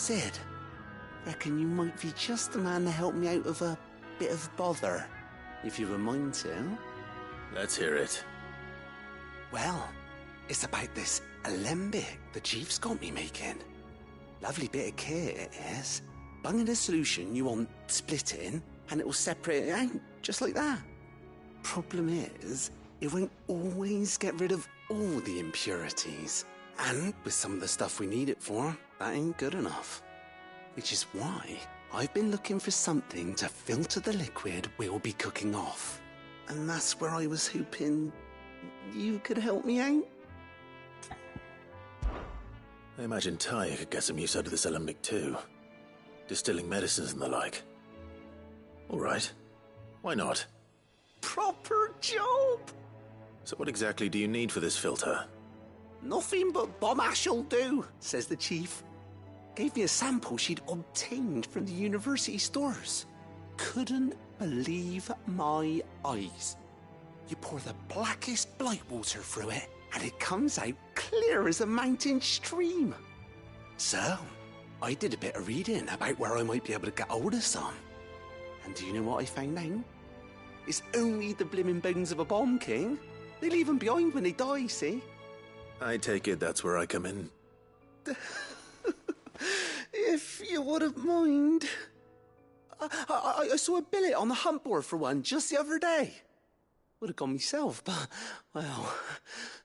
Sid, reckon you might be just the man to help me out of a bit of bother, if you've a mind to. Let's hear it. Well, it's about this alembic the chief's got me making. Lovely bit of kit it is. Bung in a solution you want splitting, and it will separate it out, just like that. Problem is, it won't always get rid of all the impurities. And with some of the stuff we need it for, that ain't good enough. Which is why I've been looking for something to filter the liquid we'll be cooking off. And that's where I was hoping you could help me out. I imagine Ty could get some use out of this alembic too. Distilling medicines and the like. Alright. Why not? Proper job! So what exactly do you need for this filter? Nothing but bomb ash'll do, says the chief. Gave me a sample she'd obtained from the university stores. Couldn't believe my eyes. You pour the blackest blight water through it, and it comes out clear as a mountain stream. So, I did a bit of reading about where I might be able to get hold of some. And do you know what I found out? It's only the blimmin' bones of a bomb king. They leave them behind when they die, see? I take it that's where I come in. If you wouldn't mind. I saw a billet on the hunt board for one just the other day. Would have gone myself, but, well,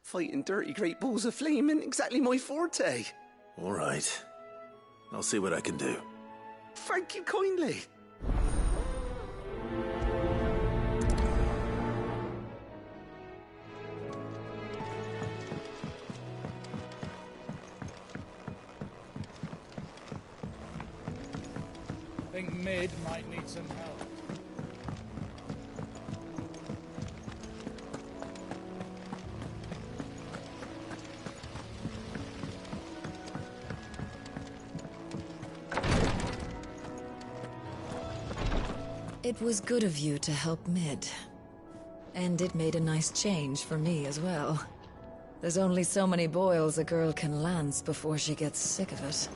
fighting dirty great balls of flame ain't exactly my forte. Alright. I'll see what I can do. Thank you kindly. I think Mid might need some help. It was good of you to help Mid. And it made a nice change for me as well. There's only so many boils a girl can lance before she gets sick of it.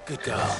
Good girl.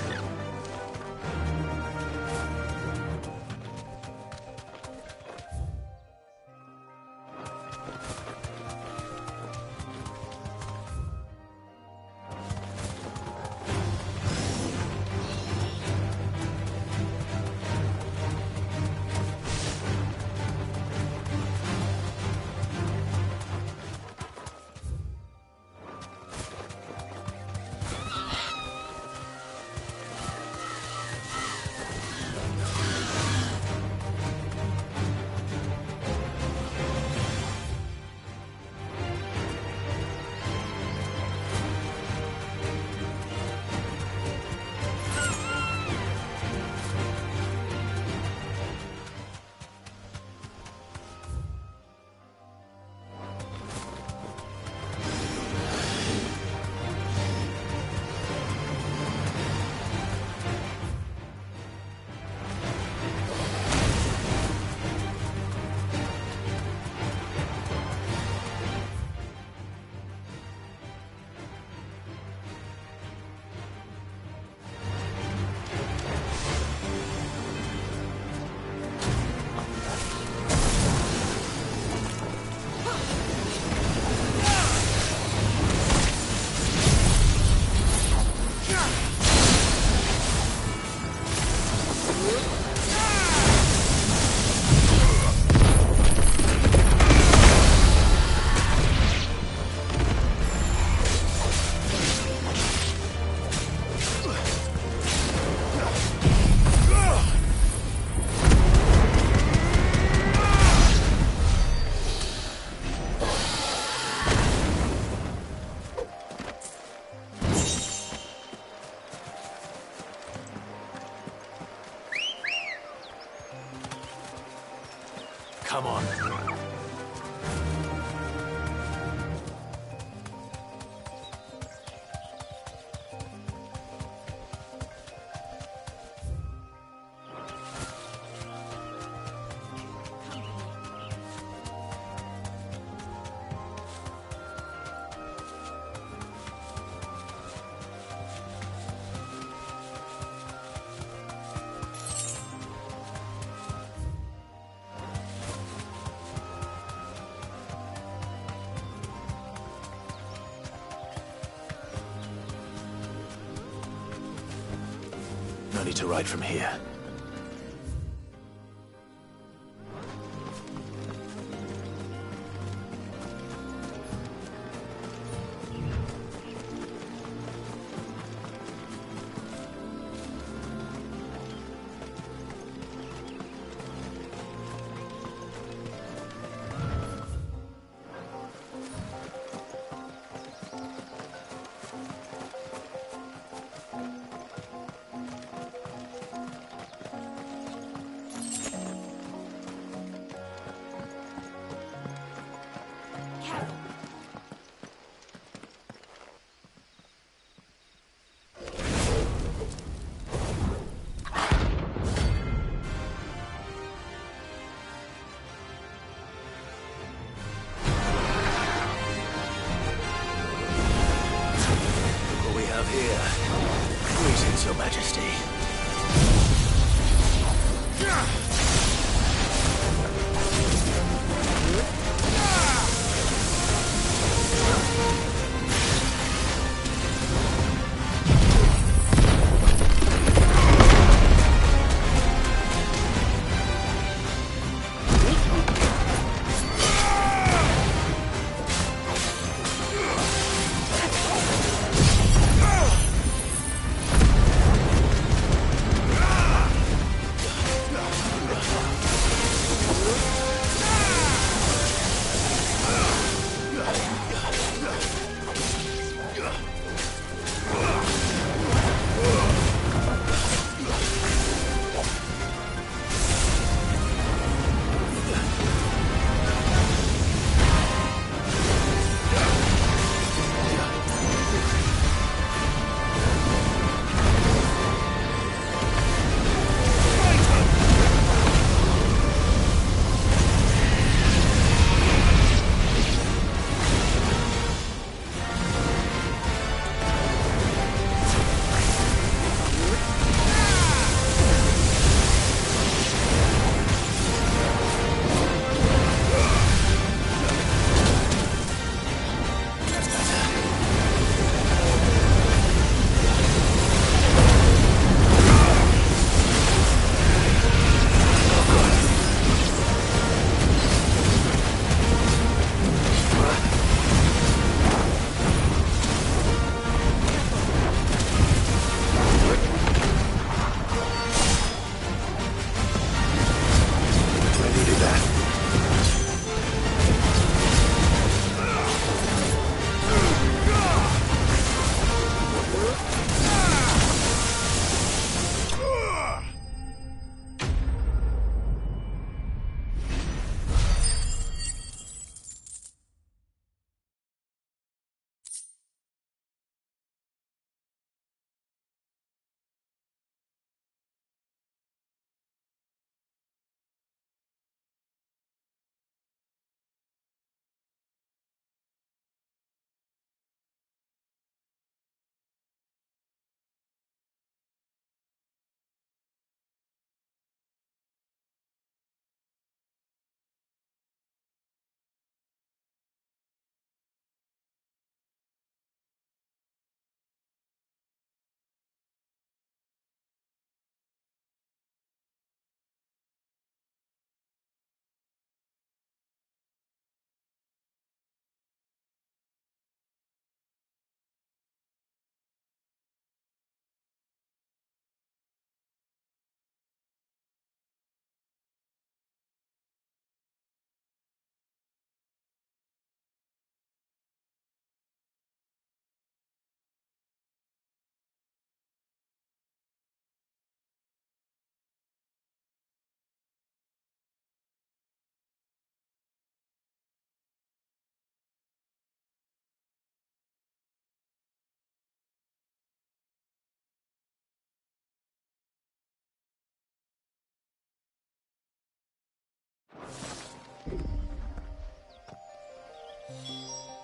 Come on. No need to ride from here. Greetings, Your Majesty.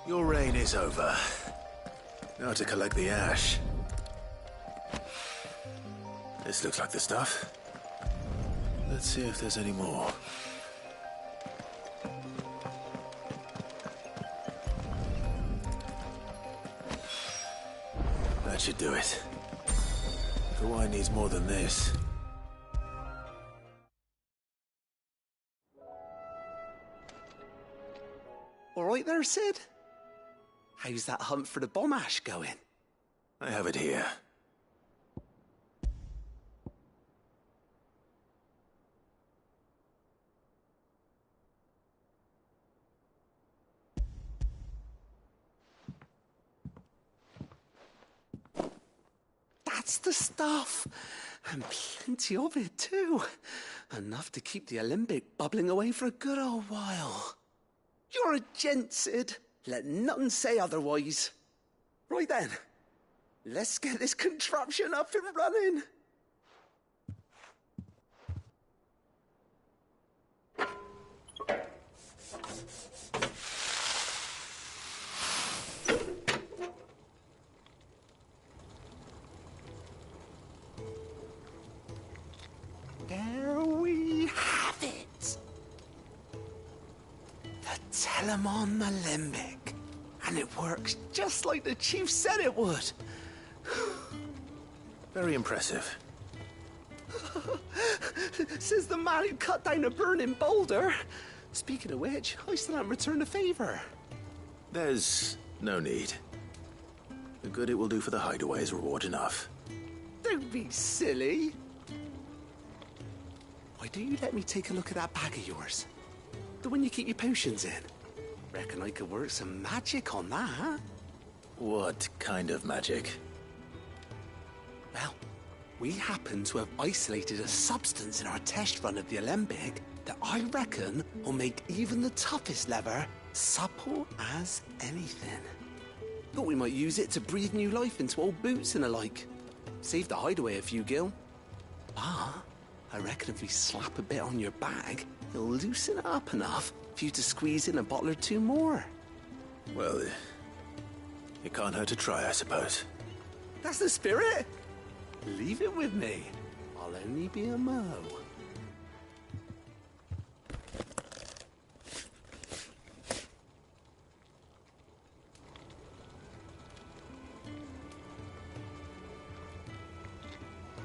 Your reign is over. Now to collect the ash. This looks like the stuff. Let's see if there's any more. That should do it. The wine needs more than this. All right there, Sid? How's that hunt for the bomb ash going? I have it here. That's the stuff. And plenty of it, too. Enough to keep the alembic bubbling away for a good old while. You're a gent, Sid. Let nothing say otherwise. Right then, let's get this contraption up and running. There we have it. The Telemon Alembic. And it works just like the chief said it would. Very impressive. Says the man who cut down a burning boulder. Speaking of which, I still haven't returned the favor. There's no need. The good it will do for the hideaway is reward enough. Don't be silly. Why don't you let me take a look at that bag of yours? The one you keep your potions in. Reckon I could work some magic on that. What kind of magic? Well, we happen to have isolated a substance in our test run of the alembic that I reckon will make even the toughest leather supple as anything. Thought we might use it to breathe new life into old boots and the like. Save the hideaway a few gil. But I reckon if we slap a bit on your bag, it'll loosen it up enough for you to squeeze in a bottle or two more. Well, it can't hurt to try, I suppose. That's the spirit. Leave it with me. I'll only be a mo.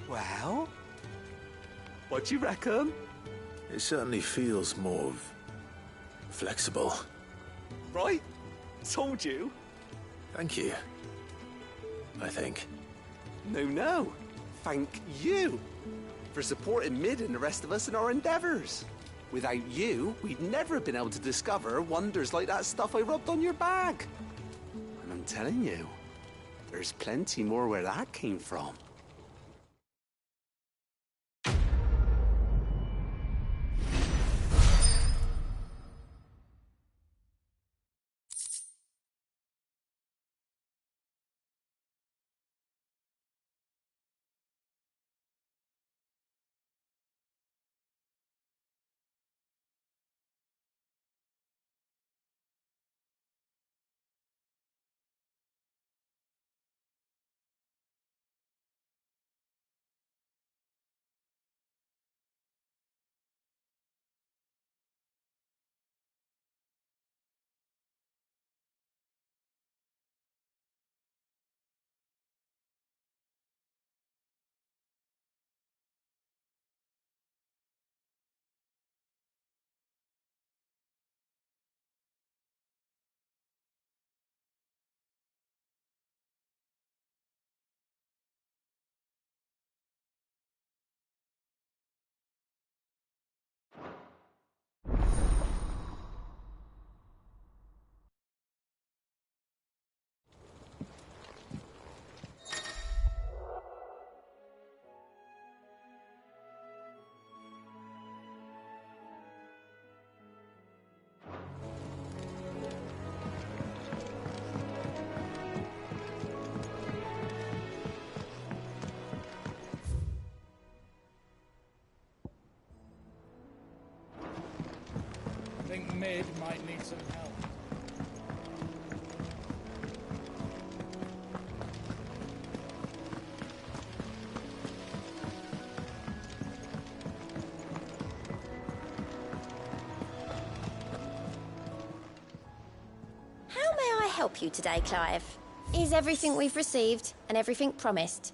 Well, what do you reckon? It certainly feels more flexible. Right? Told you. Thank you. I think. No. Thank you for supporting Mid and the rest of us in our endeavors. Without you, we'd never have been able to discover wonders like that stuff I rubbed on your bag. And I'm telling you, there's plenty more where that came from. I think Mid might need some help. help you today, Clive? Is everything we've received and everything promised?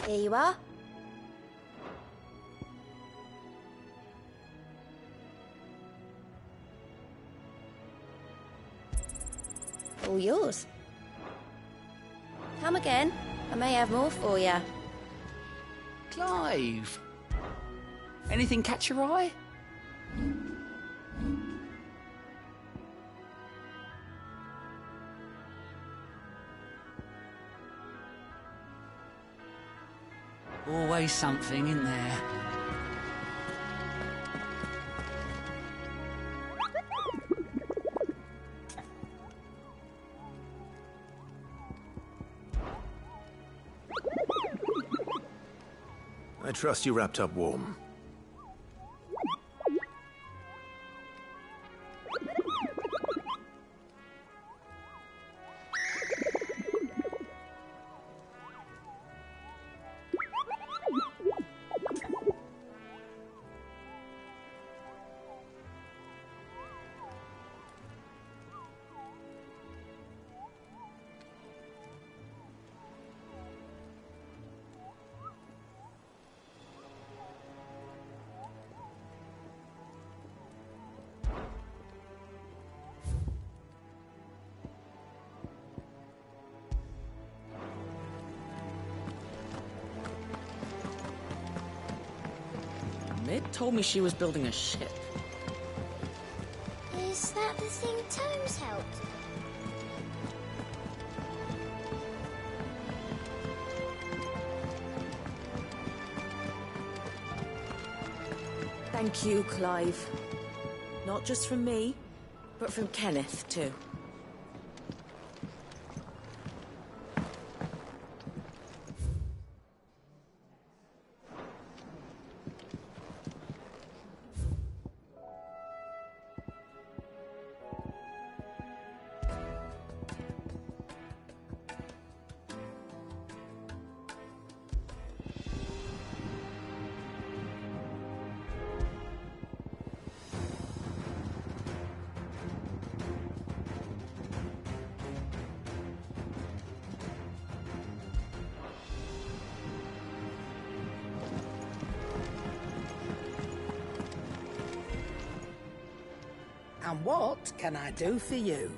Here you are. All yours. Come again. I may have more for you. Clive! Anything catch your eye? Always something in there. I trust you wrapped up warm. Mid told me she was building a ship. Is that the thing Tomes helped? Thank you, Clive. Not just from me, but from Kenneth, too. And what can I do for you?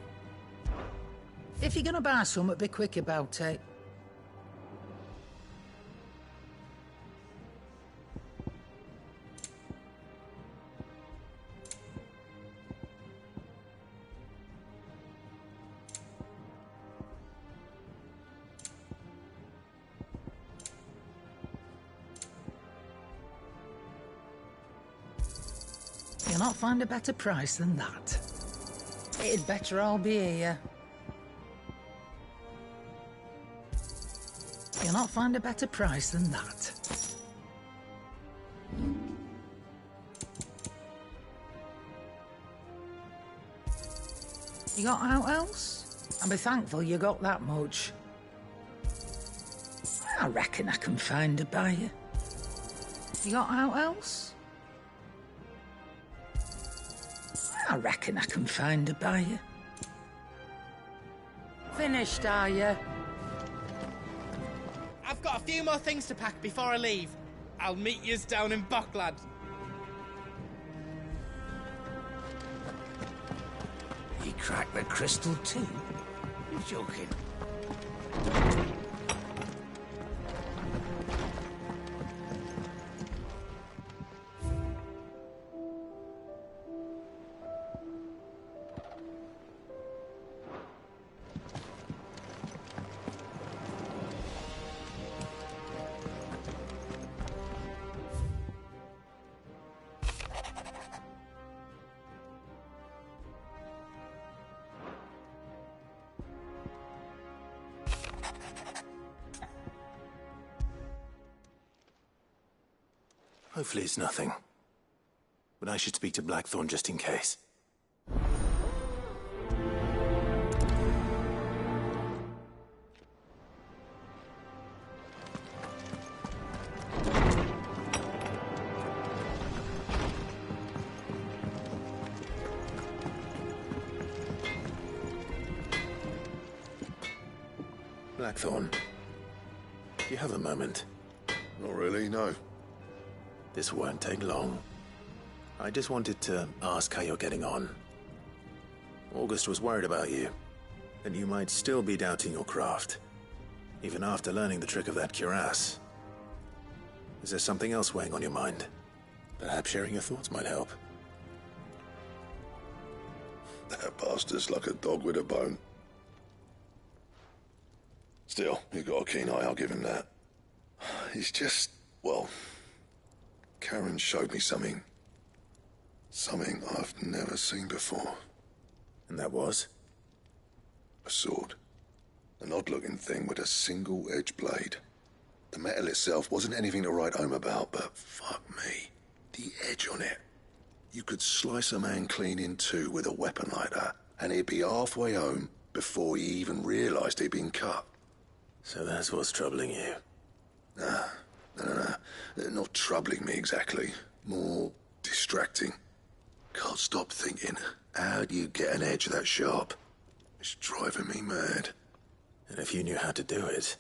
If you're gonna buy something, be quick about it. You'll not find a better price than that. It'd better all be here. You'll not find a better price than that. You got out else? And be thankful you got that much. I reckon I can find a buyer. You got out else? I reckon I can find a buyer. Finished, are you? I've got a few more things to pack before I leave. I'll meet yous down in Buckland. He cracked the crystal too? You're joking. Hopefully it's nothing. But I should speak to Blackthorn just in case. Blackthorn, do you have a moment? Not really, no. This won't take long. I just wanted to ask how you're getting on. August was worried about you, that you might still be doubting your craft, even after learning the trick of that cuirass. Is there something else weighing on your mind? Perhaps sharing your thoughts might help. That bastard's like a dog with a bone. Still, you've got a keen eye, I'll give him that. He's just, well, Karen showed me something. Something I've never seen before. And that was? A sword. An odd-looking thing with a single-edged blade. The metal itself wasn't anything to write home about, but fuck me. The edge on it. You could slice a man clean in two with a weapon like that, and he'd be halfway home before he even realised he'd been cut. So that's what's troubling you? Nah. Not troubling me exactly. More distracting. Can't stop thinking, how do you get an edge that sharp? It's driving me mad. And if you knew how to do it,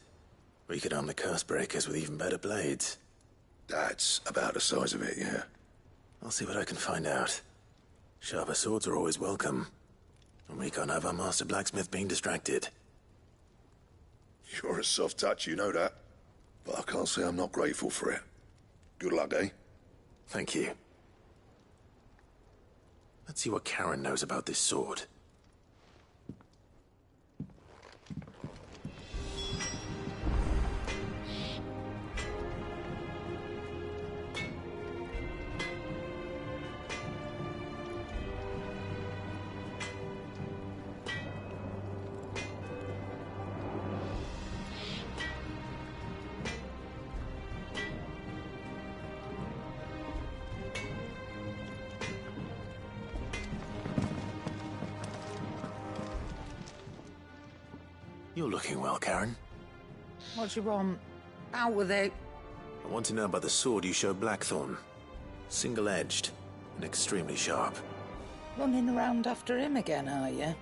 we could arm the curse breakers with even better blades. That's about the size of it, yeah. I'll see what I can find out. Sharper swords are always welcome. And we can't have our master blacksmith being distracted. You're a soft touch, you know that. But I can't say I'm not grateful for it. Good luck, eh? Thank you. Let's see what Karen knows about this sword. You're looking well, Karen. What do you want? Out with it. I want to know about the sword you showed Blackthorn. Single-edged and extremely sharp. Running around after him again, are you?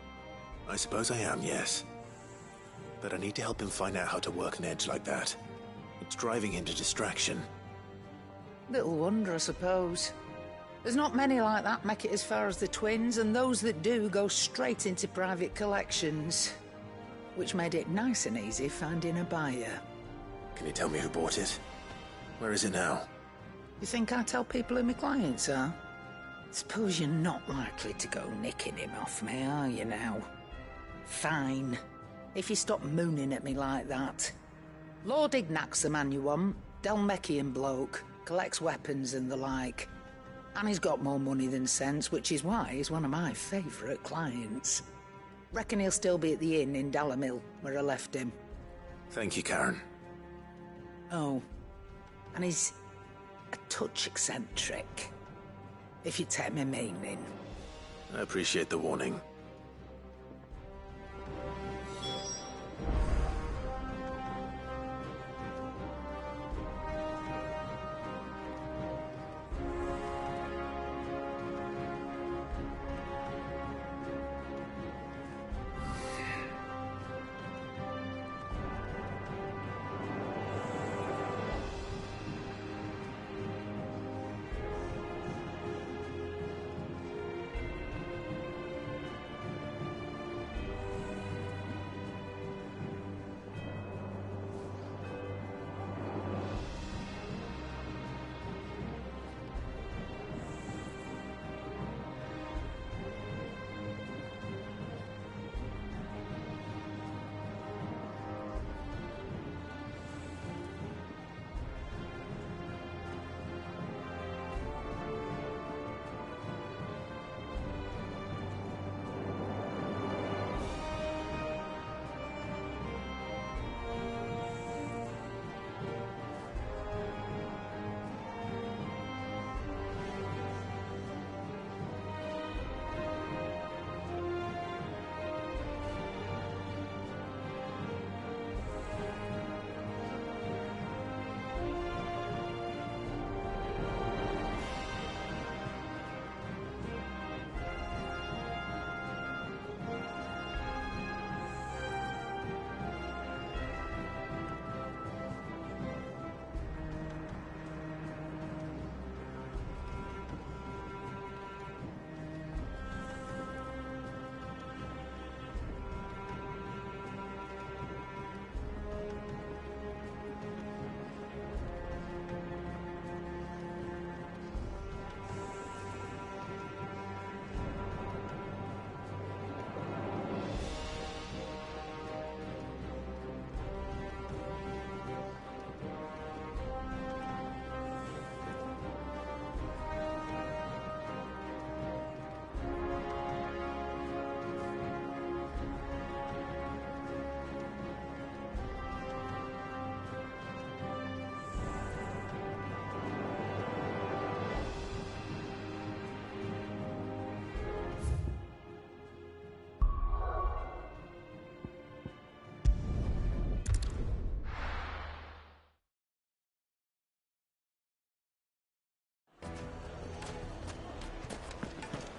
I suppose I am, yes. But I need to help him find out how to work an edge like that. It's driving him to distraction. Little wonder, I suppose. There's not many like that make it as far as the twins, and those that do go straight into private collections. Which made it nice and easy finding a buyer. Can you tell me who bought it? Where is it now? You think I tell people who my clients are? Suppose you're not likely to go nicking him off me, are you now? Fine. If you stop mooning at me like that. Lord Ignac's the man you want. Dalmekian bloke. Collects weapons and the like. And he's got more money than sense, which is why he's one of my favourite clients. Reckon he'll still be at the inn in Dalamil, where I left him. Thank you, Karen. Oh, and he's a touch eccentric, if you take my meaning. I appreciate the warning.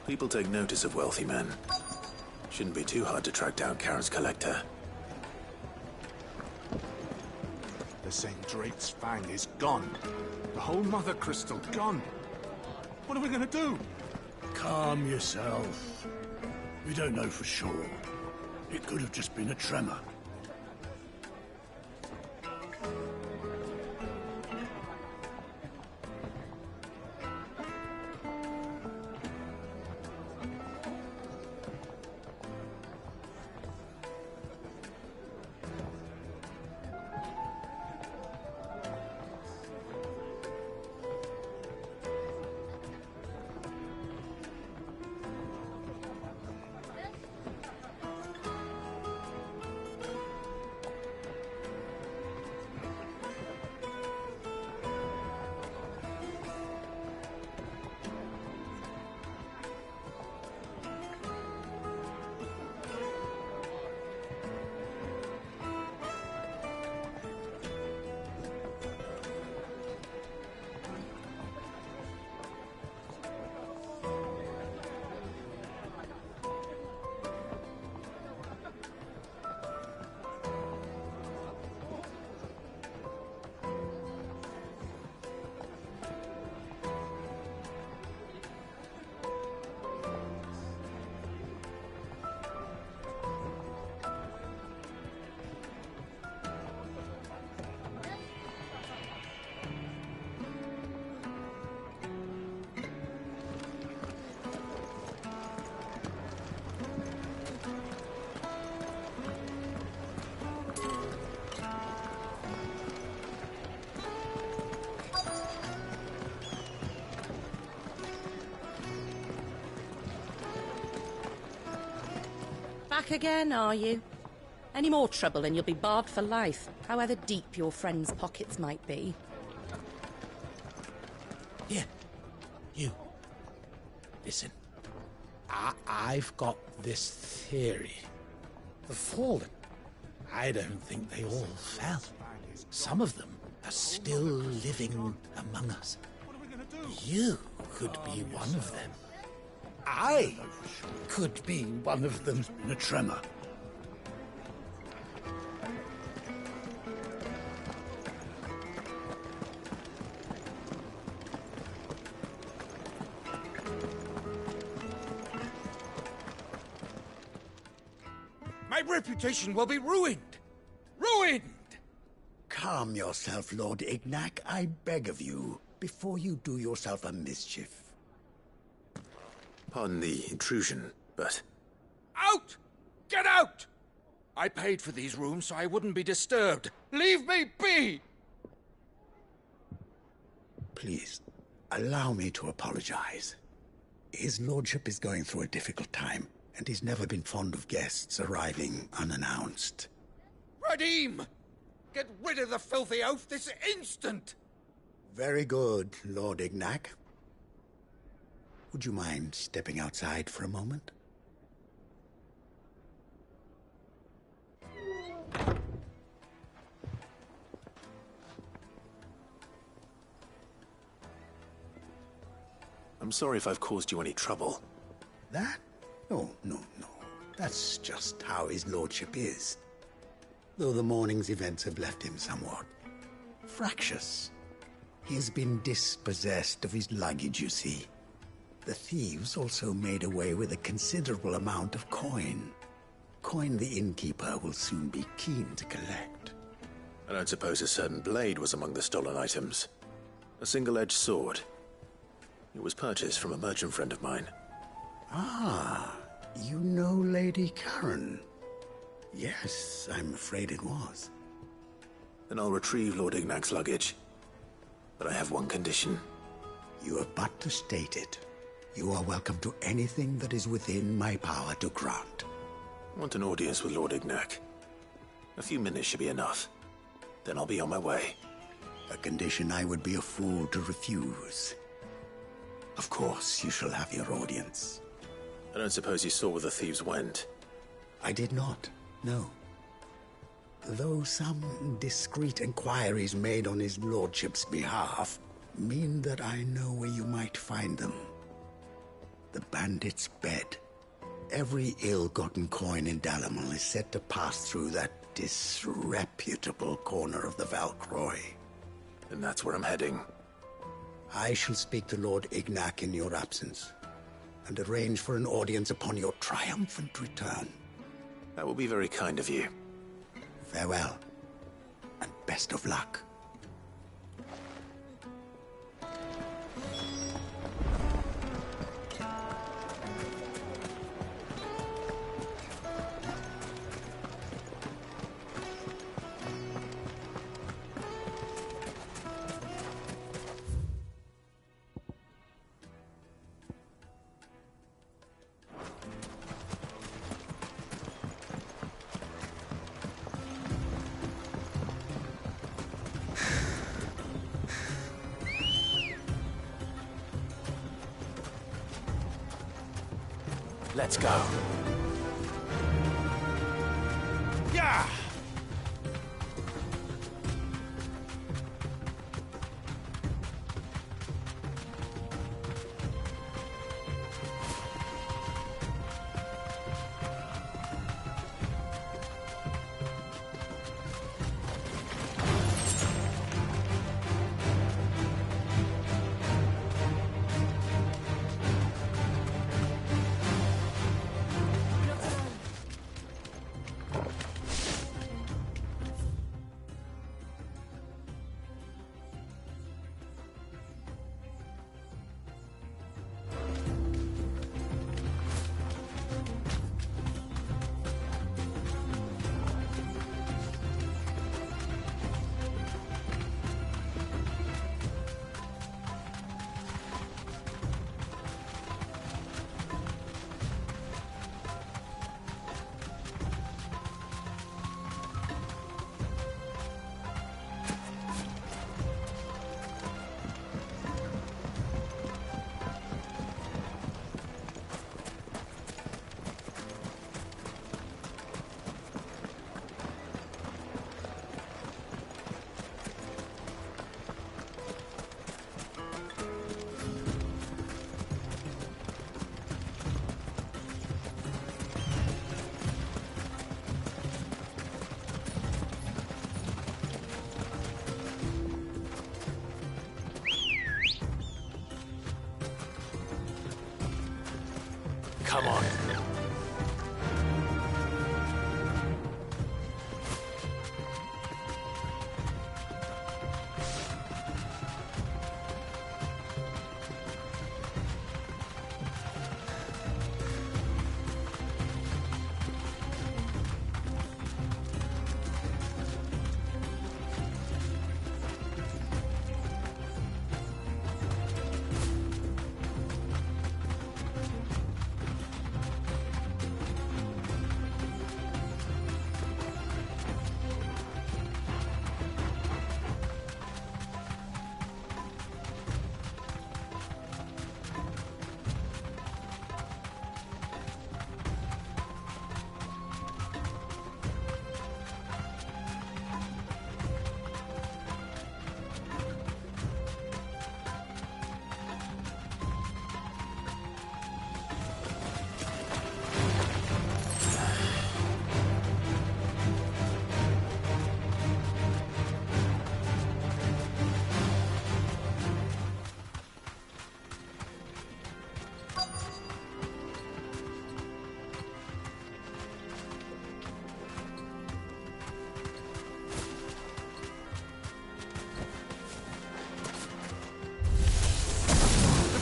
People take notice of wealthy men. Shouldn't be too hard to track down Karen's collector. The St. Drake's Fang is gone. The whole Mother Crystal gone. What are we gonna do? Calm yourself. We don't know for sure. It could have just been a tremor. Back again, are you? Any more trouble and you'll be barred for life, however deep your friends' pockets might be. Here, you. Listen, I've got this theory. The Fallen, I don't think they all fell. Some of them are still living among us. You could be one of them. I could be one of them. In a tremor. My reputation will be ruined! Ruined! Calm yourself, Lord Ignac, I beg of you, before you do yourself a mischief. Pardon the intrusion, but... Out! Get out! I paid for these rooms so I wouldn't be disturbed. Leave me be! Please, allow me to apologize. His lordship is going through a difficult time, and he's never been fond of guests arriving unannounced. Radim! Get rid of the filthy oaf this instant! Very good, Lord Ignac. Would you mind stepping outside for a moment? I'm sorry if I've caused you any trouble. That? No. That's just how his lordship is. Though the morning's events have left him somewhat fractious. He has been dispossessed of his luggage, you see. The thieves also made away with a considerable amount of coin. Coin the innkeeper will soon be keen to collect. I don't suppose a certain blade was among the stolen items. A single-edged sword. It was purchased from a merchant friend of mine. Ah, you know Lady Karen. Yes, I'm afraid it was. Then I'll retrieve Lord Ignac's luggage. But I have one condition. You have but to state it. You are welcome to anything that is within my power to grant. I want an audience with Lord Ignac. A few minutes should be enough. Then I'll be on my way. A condition I would be a fool to refuse. Of course, you shall have your audience. I don't suppose you saw where the thieves went? I did not, no. Though some discreet inquiries made on his lordship's behalf mean that I know where you might find them. The bandit's bed. Every ill-gotten coin in Dalamal is said to pass through that disreputable corner of the Valcroy. And that's where I'm heading. I shall speak to Lord Ignac in your absence, and arrange for an audience upon your triumphant return. That will be very kind of you. Farewell, and best of luck. Let's go. Yeah! Come on.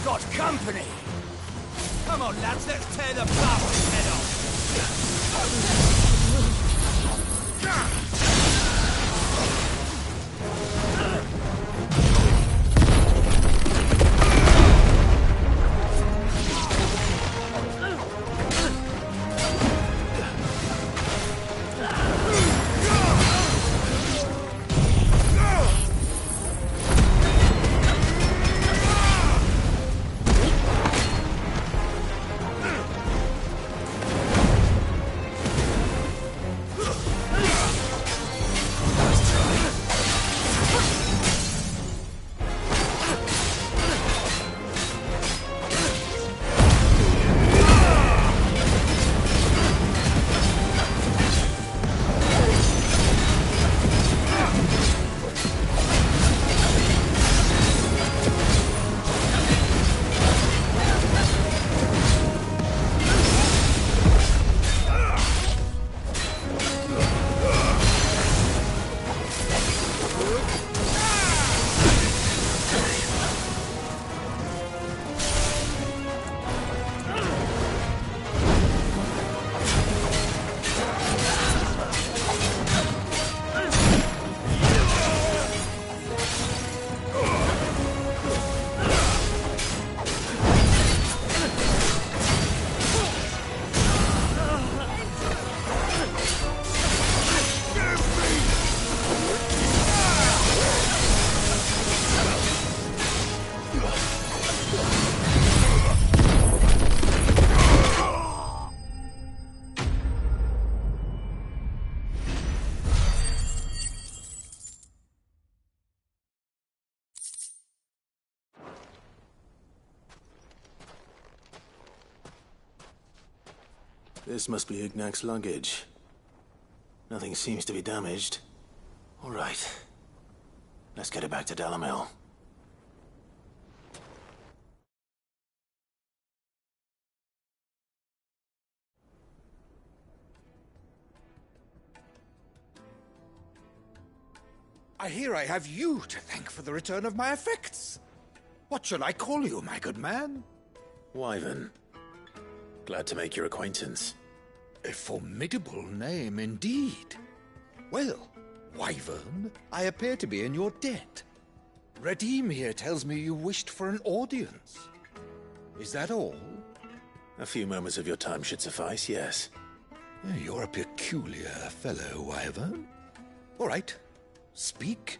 Got company! Come on, lads, let's tear the bastard's head off! This must be Ignac's luggage. Nothing seems to be damaged. All right. Let's get it back to Dalamil. I hear I have you to thank for the return of my effects. What shall I call you, my good man? Wyvern. Glad to make your acquaintance. A formidable name indeed. Well, Wyvern, I appear to be in your debt. Redeem here tells me you wished for an audience. Is that all? A few moments of your time should suffice, yes. You're a peculiar fellow, Wyvern. All right, speak.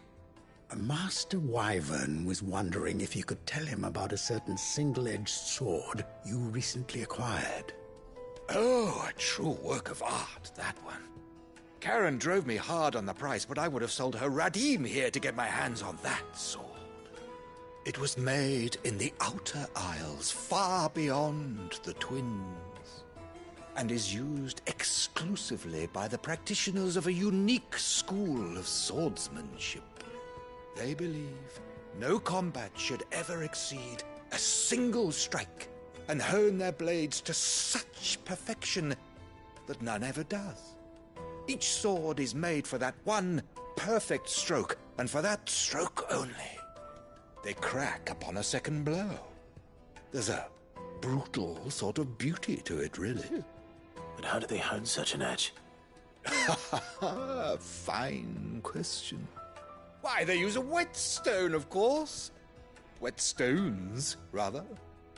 Master Wyvern was wondering if you could tell him about a certain single-edged sword you recently acquired. Oh, a true work of art, that one. Karen drove me hard on the price, but I would have sold her Radim here to get my hands on that sword. It was made in the Outer Isles, far beyond the Twins, and is used exclusively by the practitioners of a unique school of swordsmanship. They believe no combat should ever exceed a single strike, and hone their blades to such perfection that none ever does. Each sword is made for that one perfect stroke, and for that stroke only. They crack upon a second blow. There's a brutal sort of beauty to it, really. But how do they hone such an edge? Fine question. Why, they use a whetstone, of course. Whetstones, rather.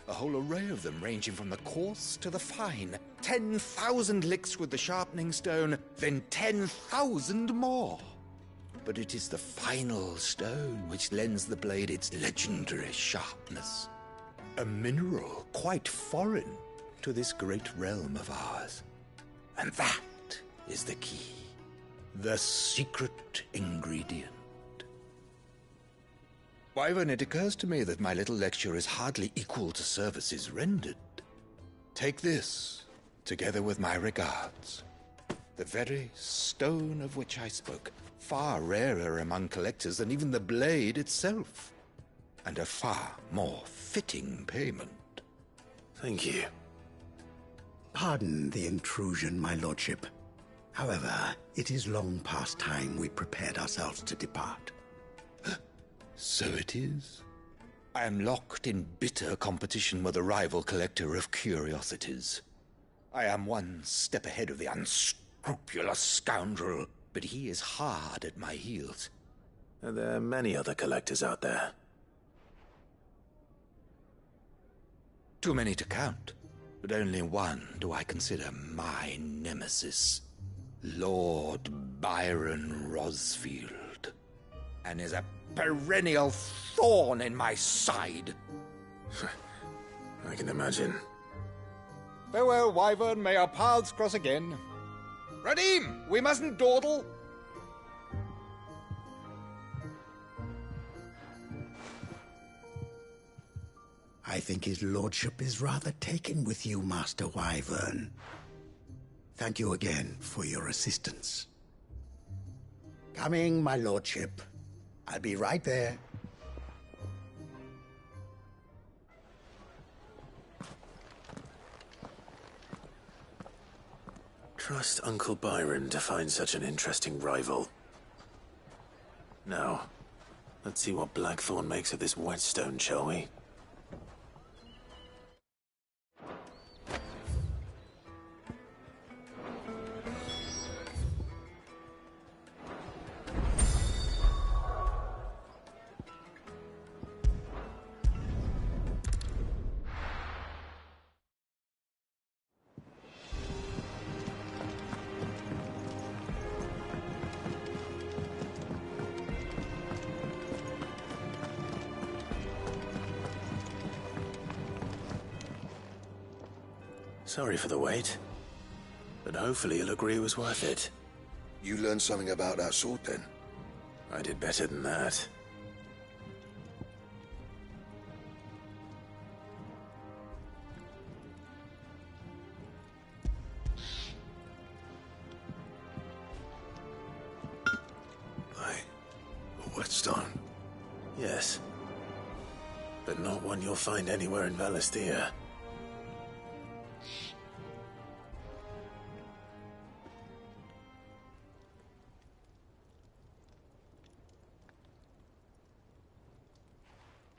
A whole array of them, ranging from the coarse to the fine. 10,000 licks with the sharpening stone, then 10,000 more. But it is the final stone which lends the blade its legendary sharpness. A mineral quite foreign to this great realm of ours. And that is the key. The secret ingredient. Wyvern, it occurs to me that my little lecture is hardly equal to services rendered. Take this, together with my regards. The very stone of which I spoke, far rarer among collectors than even the blade itself, and a far more fitting payment. Thank you. Pardon the intrusion, my lordship. However, it is long past time we prepared ourselves to depart. So it is. I am locked in bitter competition with a rival collector of curiosities. I am one step ahead of the unscrupulous scoundrel, but he is hard at my heels. Are there many other collectors out there? Too many to count, but only one do I consider my nemesis. Lord Byron Rosfield, and is a perennial thorn in my side. I can imagine. Farewell, Wyvern. May our paths cross again. Radim, we mustn't dawdle. I think his lordship is rather taken with you, Master Wyvern. Thank you again for your assistance. Coming, my lordship. I'll be right there. Trust Uncle Byron to find such an interesting rival. Now, let's see what Blackthorn makes of this whetstone, shall we? Sorry for the wait, but hopefully you'll agree it was worth it. You learned something about that sword, then? I did better than that. A whetstone? Yes, but not one you'll find anywhere in Valisthea.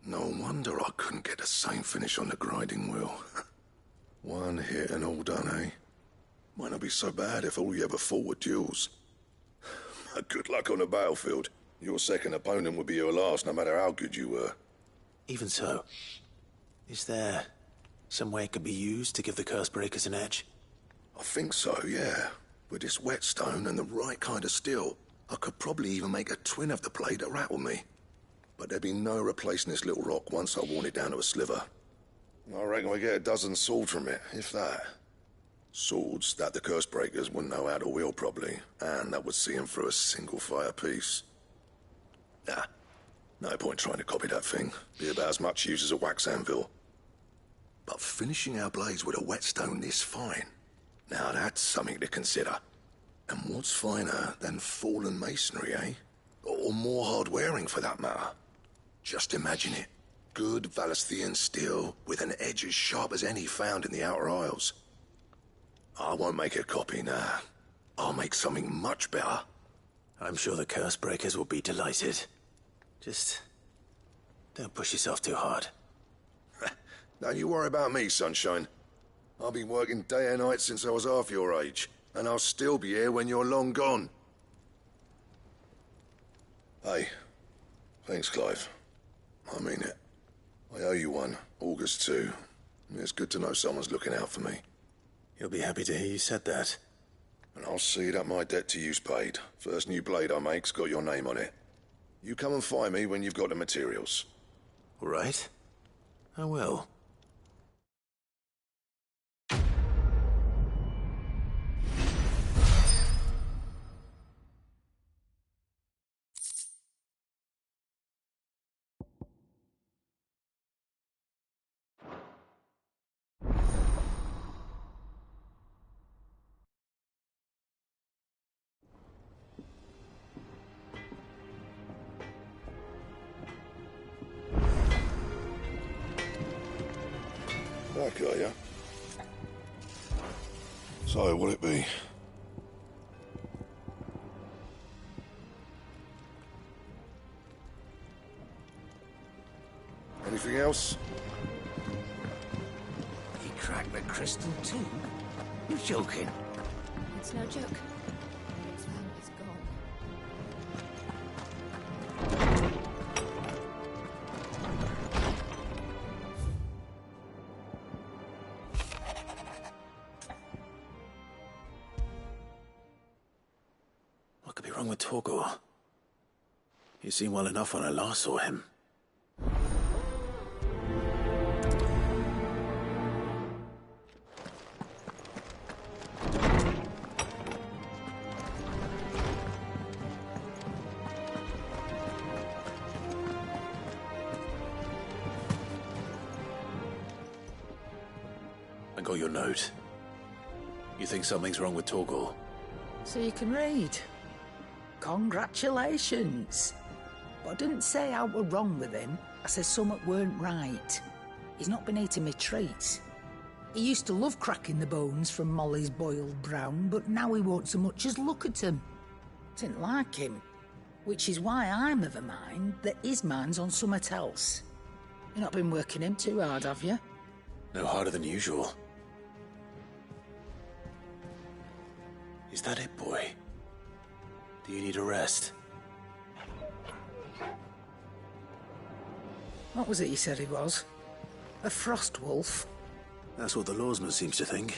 No wonder I couldn't get the same finish on the grinding wheel. One hit and all done, eh? Might not be so bad if all you ever fought were duels. Good luck on the battlefield. Your second opponent would be your last, no matter how good you were. Even so, is there some way it could be used to give the Cursebreakers an edge? I think so, yeah. With this whetstone and the right kind of steel, I could probably even make a twin of the blade that rattled me. But there'd be no replacing this little rock once I worn it down to a sliver. I reckon we get a dozen swords from it, if that. Swords that the Cursebreakers wouldn't know how to wield properly, and that would see them through a single fire piece. Nah, no point trying to copy that thing. Be about as much use as a wax anvil. But finishing our blades with a whetstone this fine, now that's something to consider. And what's finer than fallen masonry, eh? Or more hard-wearing, for that matter. Just imagine it. Good Valisthean steel with an edge as sharp as any found in the Outer Isles. I won't make a copy, nah. I'll make something much better. I'm sure the Cursebreakers will be delighted. Just don't push yourself too hard. Don't you worry about me, Sunshine. I've been working day and night since I was half your age, and I'll still be here when you're long gone. Hey, thanks, Clive. I mean it. I owe you one, August too. It's good to know someone's looking out for me. You'll be happy to hear you said that. And I'll see that my debt to you's paid. First new blade I make's got your name on it. You come and find me when you've got the materials. All right. I will. Back, are you? So, what'll it be? Anything else? He cracked the crystal too? You're joking? It's no joke. Its lamp is gone. What could be wrong with Torgor? He seemed well enough when I last saw him. I got your note. You think something's wrong with Torgor? So you can read. Congratulations. But I didn't say I were wrong with him. I said something weren't right. He's not been eating me treats. He used to love cracking the bones from Molly's boiled brown, but now he won't so much as look at 'em. Didn't like him. Which is why I'm of a mind that his mind's on somewhat else. You've not been working him too hard, have you? No harder than usual. Is that it, boy? Do you need a rest? What was it you said he was? A frost wolf? That's what the lawsman seems to think.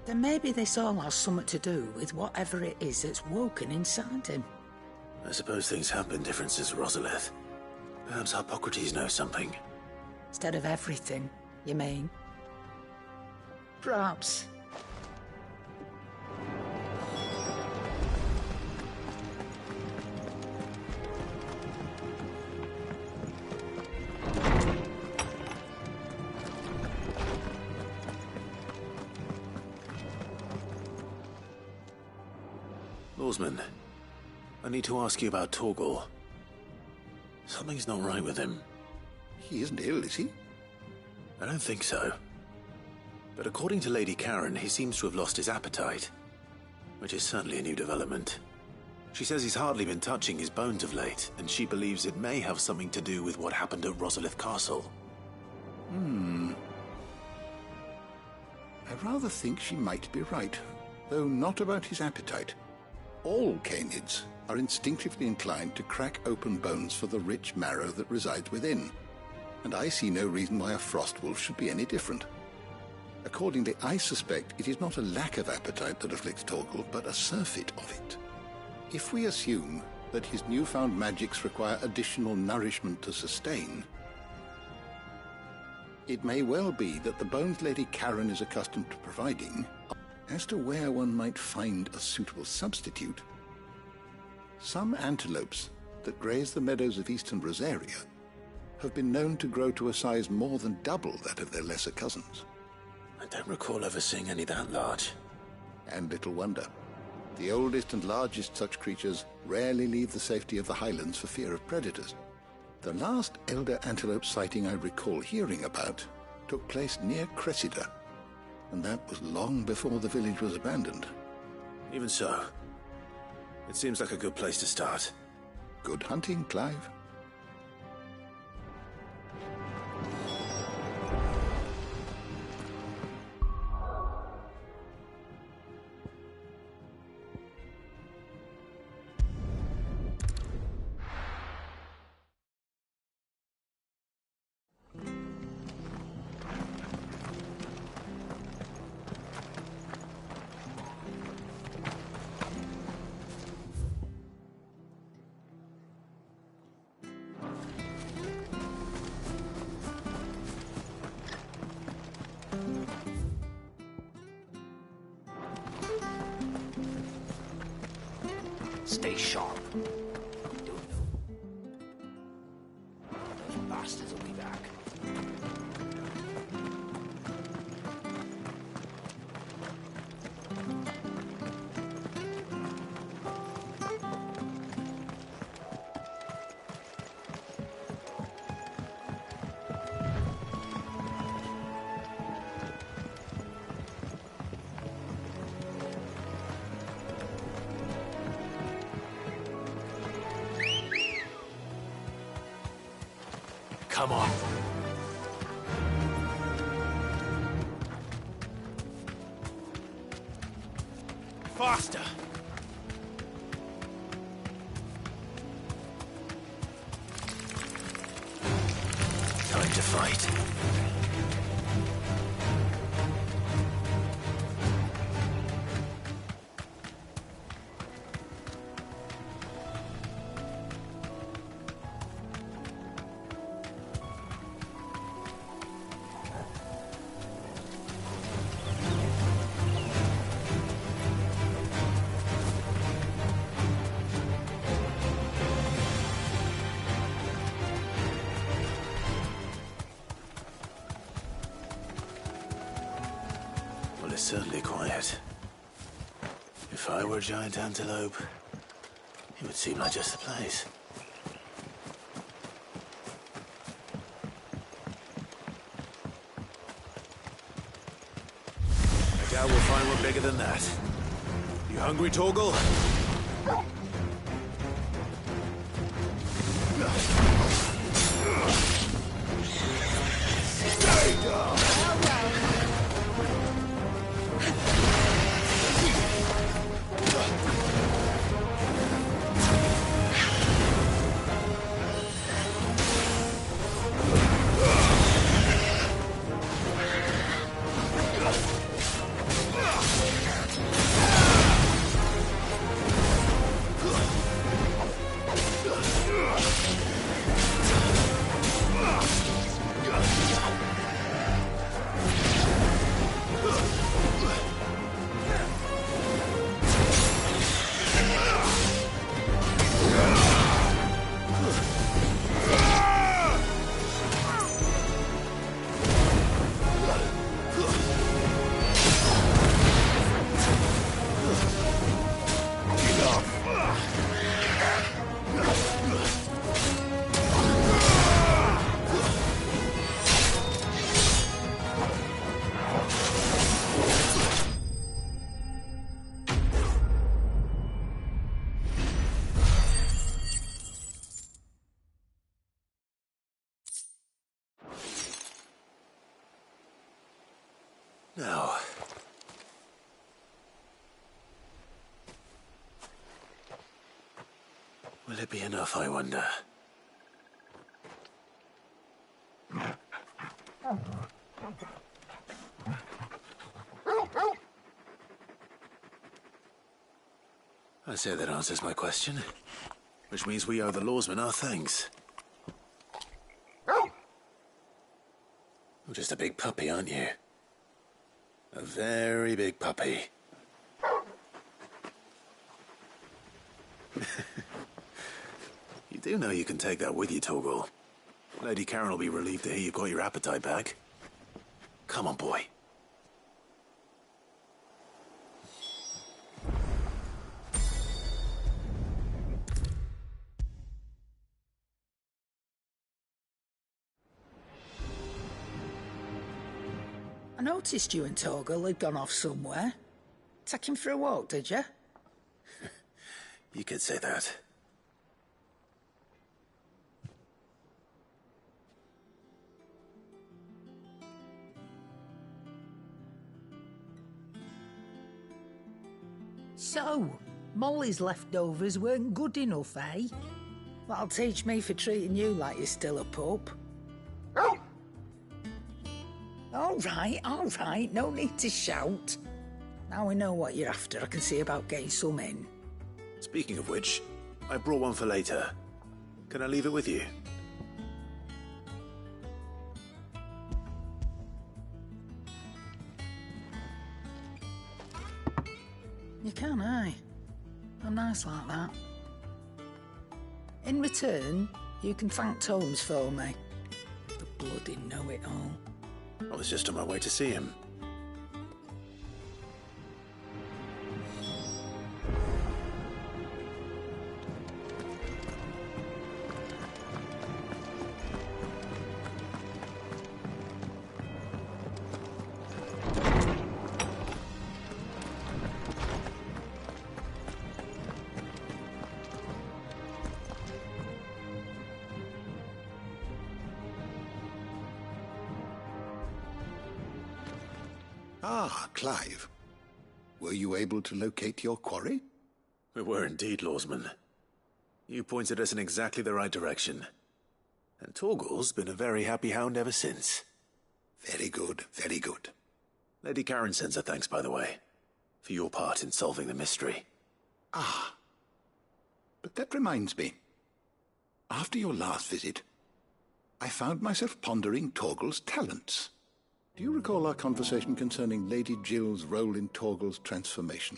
Then maybe this all has something to do with whatever it is that's woken inside him. I suppose things have been different since Rosalith. Perhaps Hippocrates knows something. Instead of everything, you mean? Perhaps. Lawsman, I need to ask you about Torgal. Something's not right with him. He isn't ill, is he? I don't think so. But according to Lady Karen, he seems to have lost his appetite, which is certainly a new development. She says he's hardly been touching his bones of late, and she believes it may have something to do with what happened at Rosalith Castle. I rather think she might be right, though not about his appetite. All canids are instinctively inclined to crack open bones for the rich marrow that resides within, and I see no reason why a frost wolf should be any different. Accordingly, I suspect it is not a lack of appetite that afflicts Torgal, but a surfeit of it. If we assume that his newfound magics require additional nourishment to sustain, it may well be that the bones Lady Karen is accustomed to providing. As to where one might find a suitable substitute, some antelopes that graze the meadows of eastern Rosaria have been known to grow to a size more than double that of their lesser cousins. I don't recall ever seeing any that large. And little wonder. The oldest and largest such creatures rarely leave the safety of the highlands for fear of predators. The last elder antelope sighting I recall hearing about took place near Cressida, and that was long before the village was abandoned. Even so, it seems like a good place to start. Good hunting, Clive. Stay sharp. Don't know. Those bastards will be back. Come on. Faster! Time to fight. Well, it's certainly quiet. If I were a giant antelope, it would seem like just the place. I doubt we'll find one bigger than that. You hungry, Torgal? Now... will it be enough, I wonder? I say that answers my question. Which means we owe the lawsman our thanks. You're just a big puppy, aren't you? A very big puppy. You do know you can take that with you, Torgal. Lady Karen will be relieved to hear you've got your appetite back. Come on, boy. I noticed you and Torgal had gone off somewhere. Take him for a walk, did you? You could say that. So, Molly's leftovers weren't good enough, eh? That'll teach me for treating you like you're still a pup. All right, no need to shout. Now we know what you're after, I can see about getting some in. Speaking of which, I brought one for later. Can I leave it with you? You can, aye. I'm nice like that. In return, you can thank Tomes for me. The bloody know-it-all. I was just on my way to see him. Ah, Clive. Were you able to locate your quarry? We were indeed, Lawsman. You pointed us in exactly the right direction. And Torgal's been a very happy hound ever since. Very good, very good. Lady Karen sends her thanks, by the way, for your part in solving the mystery. Ah. But that reminds me. After your last visit, I found myself pondering Torgal's talents. Do you recall our conversation concerning Lady Jill's role in Torgal's transformation?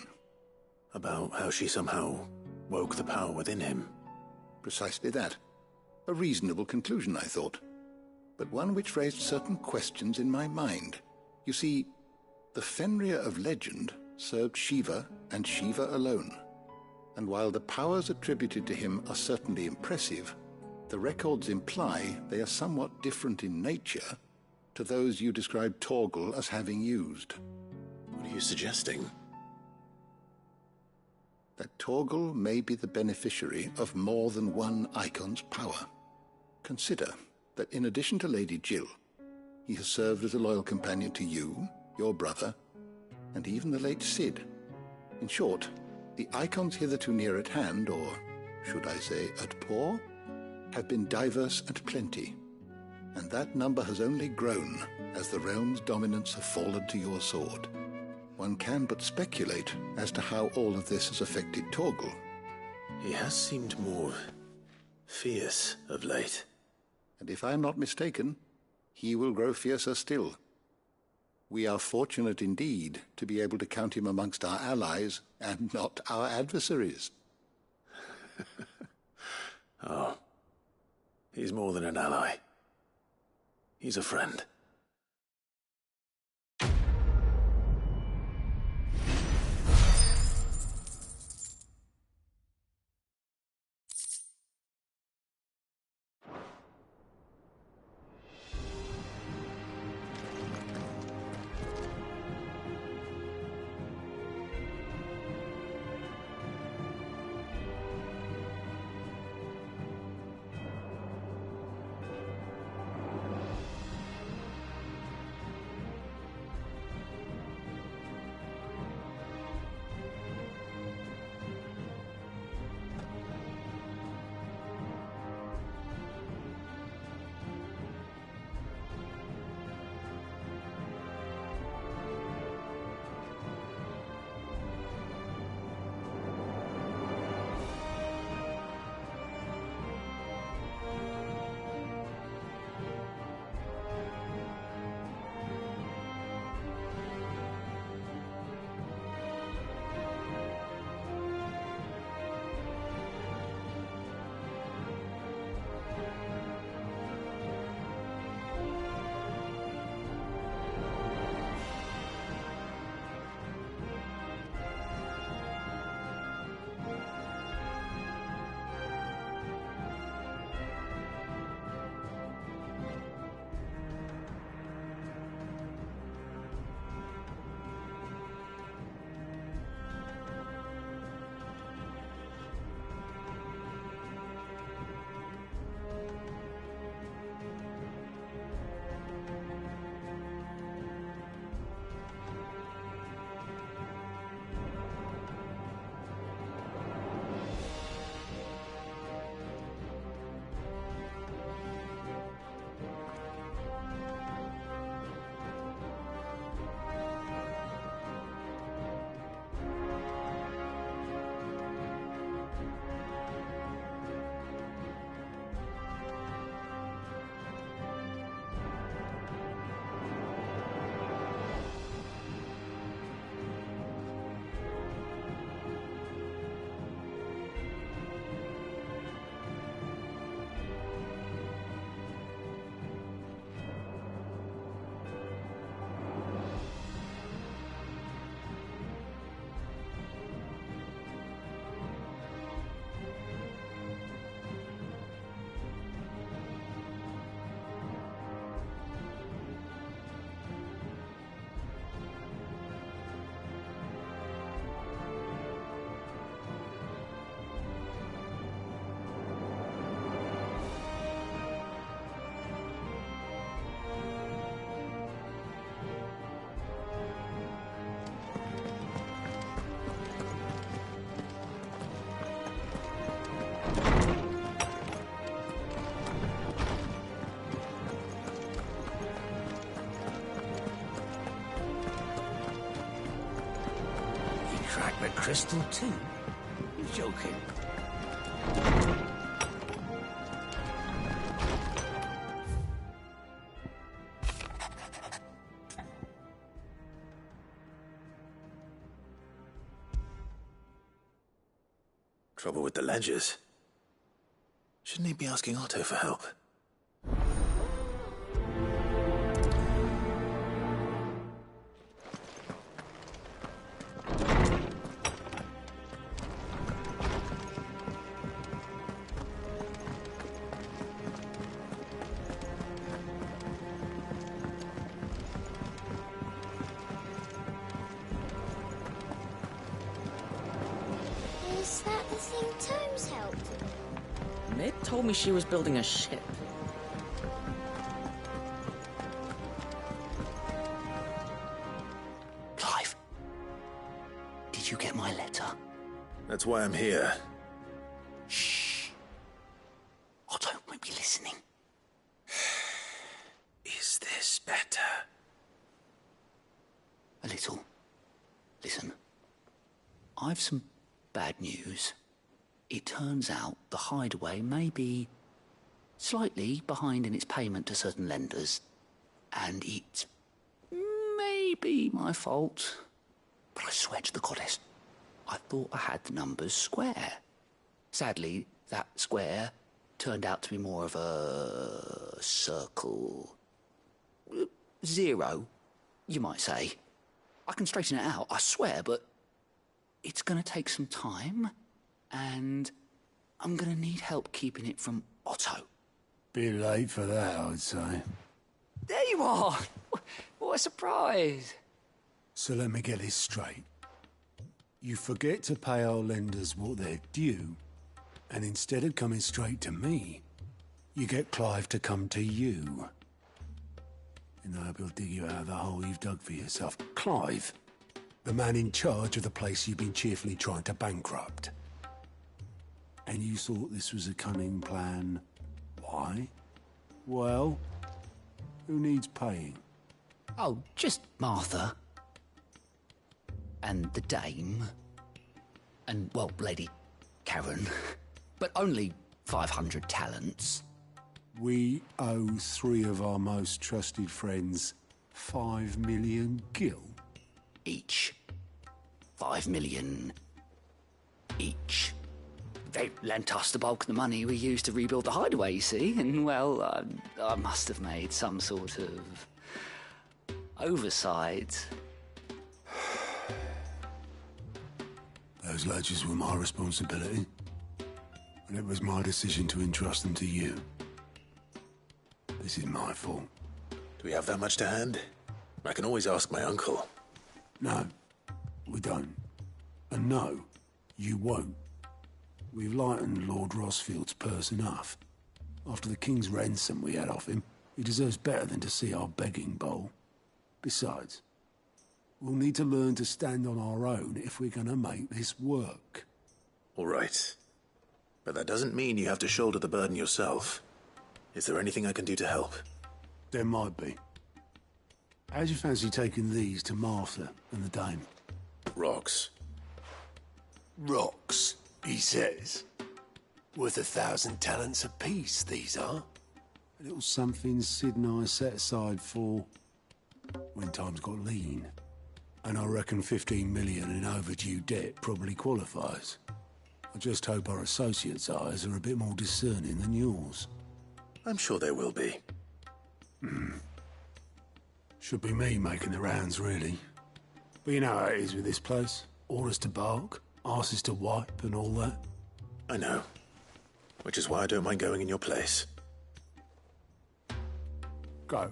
About how she somehow woke the power within him. Precisely that. A reasonable conclusion, I thought. But one which raised certain questions in my mind. You see, the Fenrir of legend served Shiva and Shiva alone. And while the powers attributed to him are certainly impressive, the records imply they are somewhat different in nature to those you described Torgal as having used. What are you suggesting? That Torgal may be the beneficiary of more than one icon's power. Consider that in addition to Lady Jill, he has served as a loyal companion to you, your brother, and even the late Cid. In short, the icons hitherto near at hand, or should I say at paw, have been diverse and plenty. And that number has only grown as the realm's dominance have fallen to your sword. One can but speculate as to how all of this has affected Torgal. He has seemed more fierce of late. And if I am not mistaken, he will grow fiercer still. We are fortunate indeed to be able to count him amongst our allies and not our adversaries. Oh, he's more than an ally. He's a friend. with Crystal too? You joking? Trouble with the ledgers. Shouldn't he be asking Otto for help? Is that the thing Tomes helped? Mid told me she was building a ship. Clive, did you get my letter? That's why I'm here. Shh. Otto won't be listening. Is this better? A little. Listen. I've some bad news. It turns out the hideaway may be slightly behind in its payment to certain lenders, and it may be my fault. But I swear to the goddess, I thought I had the numbers square. Sadly, that square turned out to be more of a circle. Zero, you might say. I can straighten it out, I swear, but it's going to take some time, and I'm going to need help keeping it from Otto. Bit late for that, I'd say. There you are! What a surprise! So let me get this straight. You forget to pay our lenders what they're due, and instead of coming straight to me, you get Clive to come to you. And I hope he'll dig you out of the hole you've dug for yourself. Clive, the man in charge of the place you've been cheerfully trying to bankrupt. And you thought this was a cunning plan. Why? Well, who needs paying? Oh, just Martha. And the dame. And, well, Lady Karen. But only 500 talents. We owe 3 of our most trusted friends 5 million gil. Each. 5 million each. They lent us the bulk of the money we used to rebuild the hideaway, you see, and, well, I must have made some sort of oversight. Those ledgers were my responsibility, and it was my decision to entrust them to you. This is my fault. Do we have that much to hand? I can always ask my uncle. No, we don't. And no, you won't. We've lightened Lord Rossfield's purse enough. After the king's ransom we had off him, he deserves better than to see our begging bowl. Besides, we'll need to learn to stand on our own if we're gonna make this work. All right. But that doesn't mean you have to shoulder the burden yourself. Is there anything I can do to help? There might be. How'd you fancy taking these to Martha and the dame? Rocks. Rocks, he says. Worth 1,000 talents apiece, these are. A little something Sid and I set aside for when times got lean. And I reckon 15 million in overdue debt probably qualifies. I just hope our associates' eyes are a bit more discerning than yours. I'm sure there will be. Should be me making the rounds, really. But you know how it is with this place. Orders to bark, arses to wipe, and all that. I know. Which is why I don't mind going in your place. Go.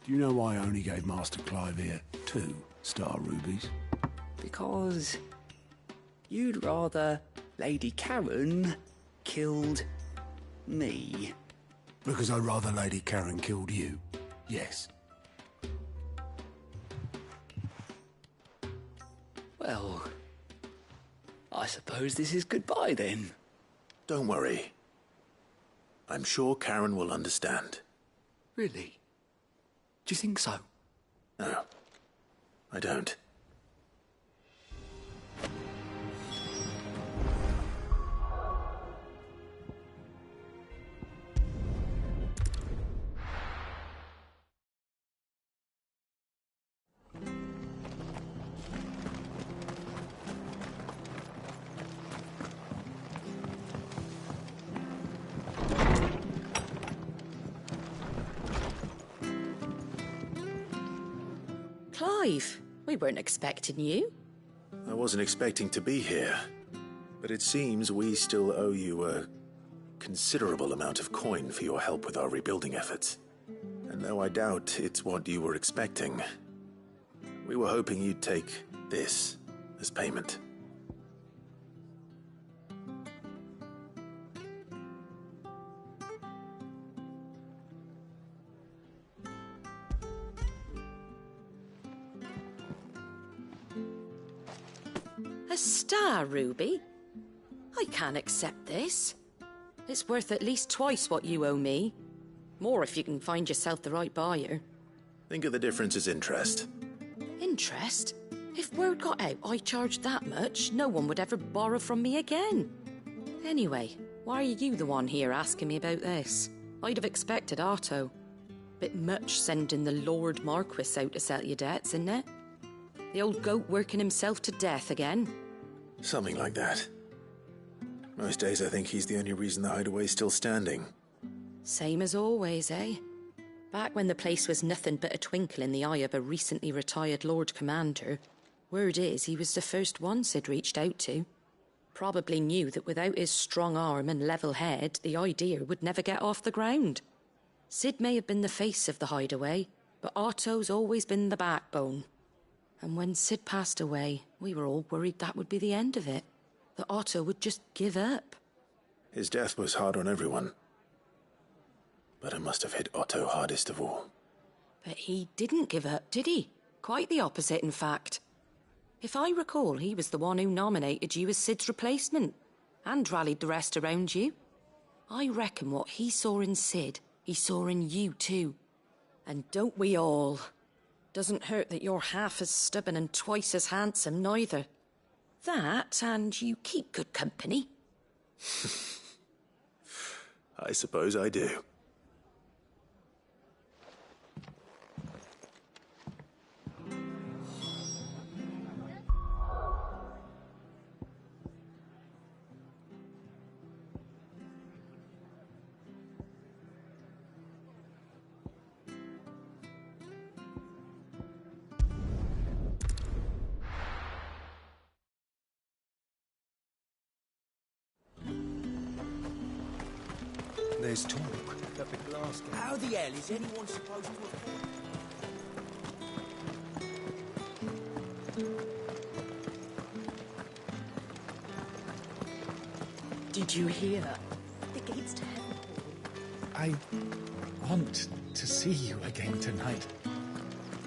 Do you know why I only gave Master Clive here 2 star rubies? Because you'd rather Lady Karen killed me. Because I'd rather Lady Karen killed you. Yes. Well, I suppose this is goodbye then. Don't worry. I'm sure Karen will understand. Really? Do you think so? No, I don't. Clive, we weren't expecting you. I wasn't expecting to be here, but it seems we still owe you a considerable amount of coin for your help with our rebuilding efforts. And though I doubt it's what you were expecting, we were hoping you'd take this as payment. A star ruby? I can't accept this. It's worth at least twice what you owe me. More if you can find yourself the right buyer. Think of the difference as interest. Interest? If word got out I charged that much, no one would ever borrow from me again. Anyway, why are you the one here asking me about this? I'd have expected Otto. Bit much sending the Lord Marquis out to settle your debts, isn't it? The old goat working himself to death again. Something like that. Most days I think he's the only reason the hideaway's still standing. Same as always, eh? Back when the place was nothing but a twinkle in the eye of a recently retired Lord Commander, word is he was the first one Sid reached out to. Probably knew that without his strong arm and level head, the idea would never get off the ground. Sid may have been the face of the hideaway, but Otto's always been the backbone. And when Sid passed away, we were all worried that would be the end of it. That Otto would just give up. His death was hard on everyone. But it must have hit Otto hardest of all. But he didn't give up, did he? Quite the opposite, in fact. If I recall, he was the one who nominated you as Sid's replacement, and rallied the rest around you. I reckon what he saw in Sid, he saw in you too. And don't we all? Doesn't hurt that you're half as stubborn and twice as handsome, neither. That, and you keep good company. I suppose I do. There's talk that the glass... How the hell is anyone supposed to afford... Did you hear? The gates to heaven. I want to see you again tonight.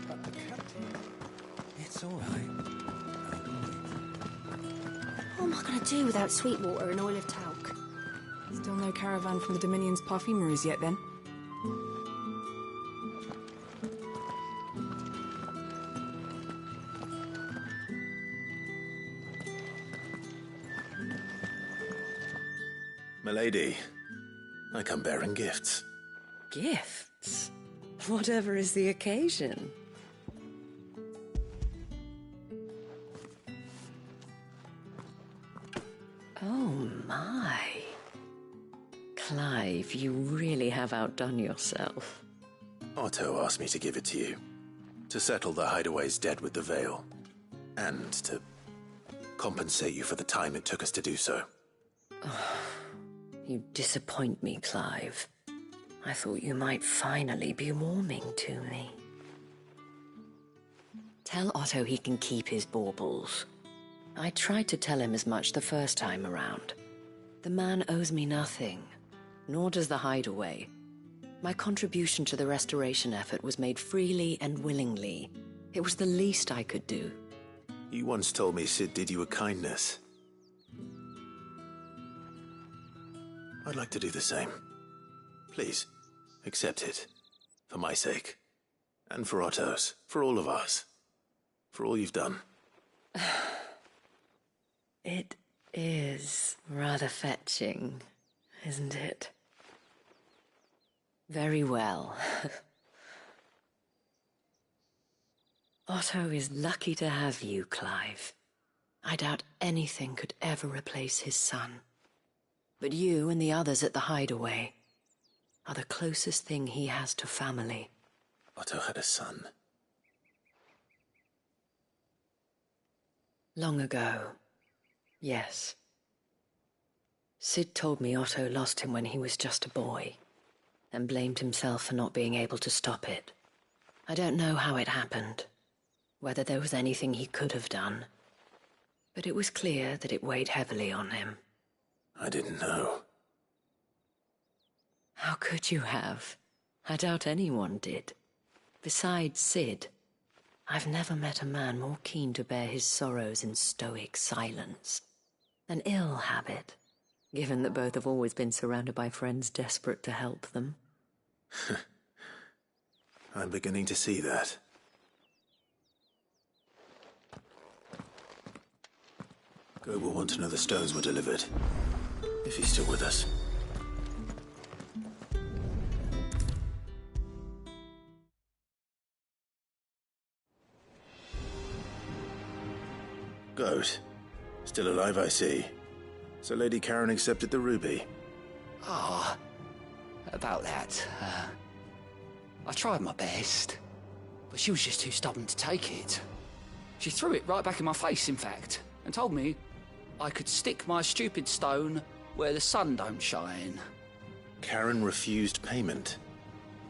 But the captain... It's all right. What am I going to do without Sweetwater and oil of talc? Still no caravan from the Dominion's perfumeries yet, then? Milady, I come bearing gifts. Gifts? Whatever is the occasion. Oh my. Clive, you really have outdone yourself. Otto asked me to give it to you. To settle the hideaway's debt with the Veil. And to compensate you for the time it took us to do so. You disappoint me, Clive. I thought you might finally be warming to me. Tell Otto he can keep his baubles. I tried to tell him as much the first time around. The man owes me nothing, nor does the hideaway. My contribution to the restoration effort was made freely and willingly. It was the least I could do. You once told me Sid did you a kindness. I'd like to do the same. Please, accept it. For my sake. And for Otto's. For all of us. For all you've done. It is rather fetching, isn't it? Very well. Otto is lucky to have you, Clive. I doubt anything could ever replace his son. But you and the others at the hideaway are the closest thing he has to family. Otto had a son. Long ago, yes. Sid told me Otto lost him when he was just a boy, and blamed himself for not being able to stop it. I don't know how it happened, whether there was anything he could have done, but it was clear that it weighed heavily on him. I didn't know. How could you have? I doubt anyone did. Besides Sid, I've never met a man more keen to bear his sorrows in stoic silence. An ill habit, given that both have always been surrounded by friends desperate to help them. I'm beginning to see that. Gob will want to know the stones were delivered, if he's still with us. Goat. Still alive, I see. So Lady Karen accepted the ruby. Ah, about that. I tried my best, but she was just too stubborn to take it. She threw it right back in my face, in fact, and told me I could stick my stupid stone where the sun don't shine. Karen refused payment.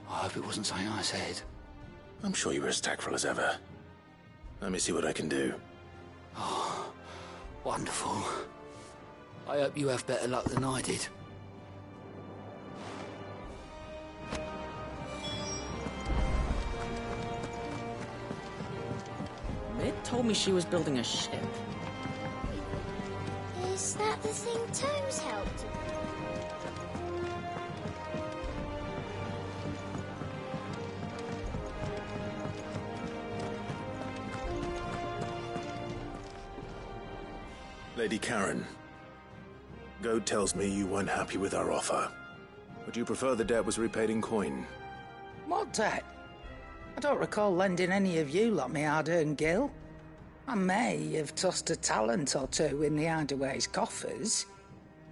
I hope it wasn't something I said. I'm sure you were as tactful as ever. Let me see what I can do. Oh, wonderful. I hope you have better luck than I did. Mid told me she was building a ship. Is that the thing Tomes helped? Lady Karen, Goad tells me you weren't happy with our offer. Would you prefer the debt was repaid in coin? What debt? I don't recall lending any of you lot me hard-earned gil. I may have tossed a talent or two in the Hideaway's coffers,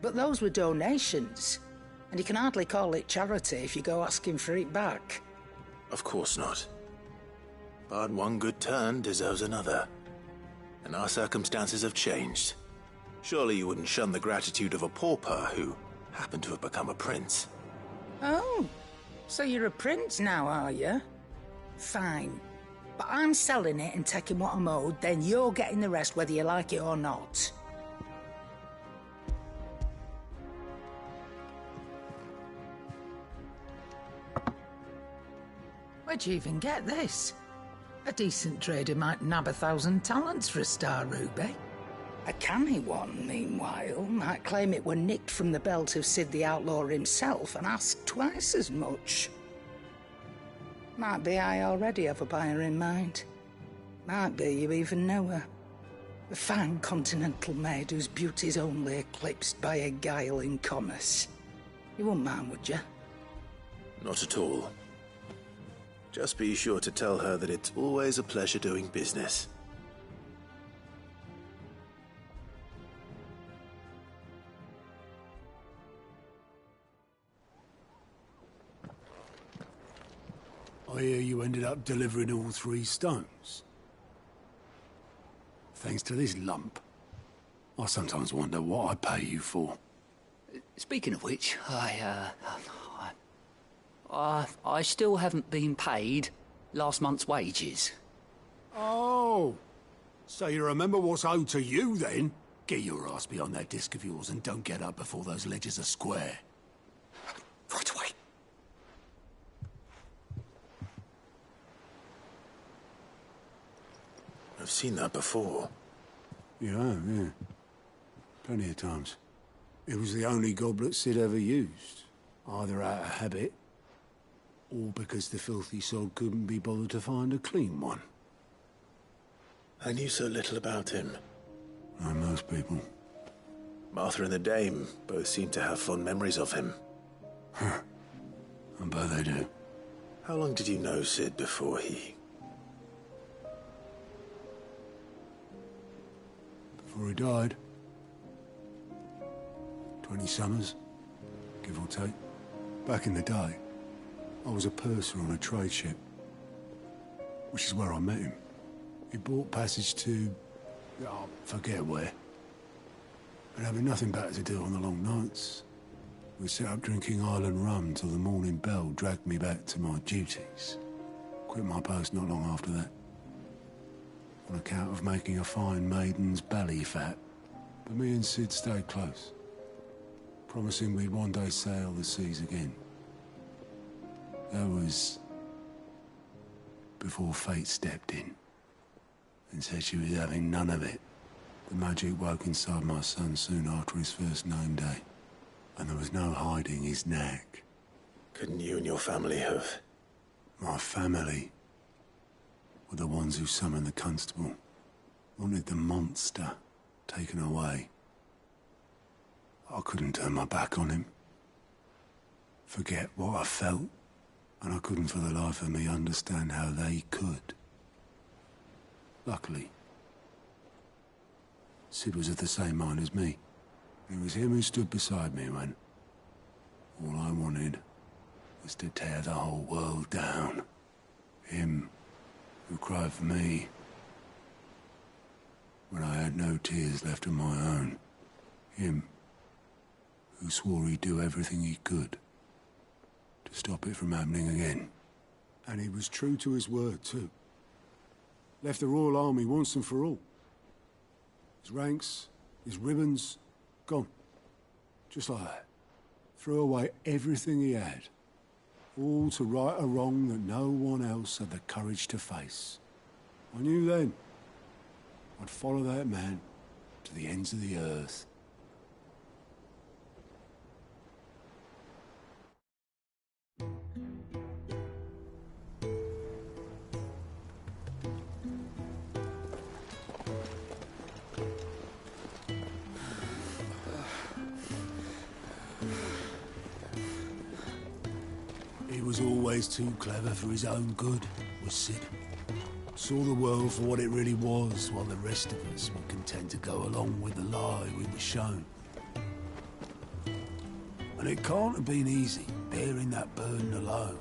but those were donations, and you can hardly call it charity if you go asking for it back. Of course not. But one good turn deserves another. And our circumstances have changed. Surely you wouldn't shun the gratitude of a pauper who happened to have become a prince. Oh, so you're a prince now, are you? Fine. But I'm selling it and taking what I'm owed, then you're getting the rest whether you like it or not. Where'd you even get this? A decent trader might nab 1,000 talents for a star ruby. A canny one, meanwhile, might claim it were nicked from the belt of Sid the Outlaw himself and ask twice as much. Might be I already have a buyer in mind. Might be you even know her. A fine continental maid whose beauty's only eclipsed by a guile in commerce. You wouldn't mind, would you? Not at all. Just be sure to tell her that it's always a pleasure doing business. I hear you ended up delivering all 3 stones. Thanks to this lump. I sometimes wonder what I pay you for. Speaking of which, I still haven't been paid last month's wages. Oh, so you remember what's owed to you then? Get your ass behind that disc of yours and don't get up before those ledgers are square. Right away. I've seen that before. Yeah. Plenty of times. It was the only goblet Sid ever used. Either out of habit, or because the filthy sod couldn't be bothered to find a clean one. I knew so little about him. Like most people. Martha and the Dame both seem to have fond memories of him. I bet they do. How long did you know Sid before he... Before he died. 20 summers, give or take. Back in the day, I was a purser on a trade ship, which is where I met him. He bought passage to Oh, forget where. And having nothing better to do on the long nights, we set up drinking island rum till the morning bell dragged me back to my duties. Quit my post not long after that, on account of making a fine maiden's belly fat. But me and Sid stayed close, promising we'd one day sail the seas again. That was before fate stepped in and said she was having none of it. The magic woke inside my son soon after his first name day, and there was no hiding his knack. Couldn't you and your family have? My family were the ones who summoned the constable, wanted the monster taken away. I couldn't turn my back on him, forget what I felt, and I couldn't for the life of me understand how they could. Luckily, Sid was of the same mind as me. It was him who stood beside me when all I wanted was to tear the whole world down. Him who cried for me when I had no tears left of my own. Him who swore he'd do everything he could to stop it from happening again. And he was true to his word, too. Left the Royal Army once and for all. His ranks, his ribbons, gone. Just like that. Threw away everything he had. All to right a wrong that no one else had the courage to face. I knew then I'd follow that man to the ends of the earth. He was always too clever for his own good, was Sid. Saw the world for what it really was, while the rest of us were content to go along with the lie we were shown. And it can't have been easy, bearing that burden alone.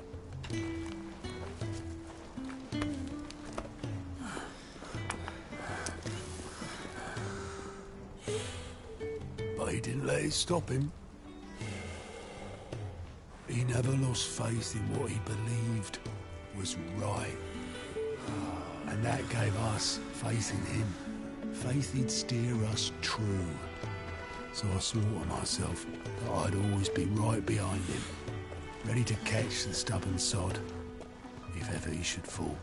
But he didn't let it stop him. He never lost faith in what he believed was right. And that gave us faith in him. Faith he'd steer us true. So I swore to myself that I'd always be right behind him, ready to catch the stubborn sod, if ever he should fall.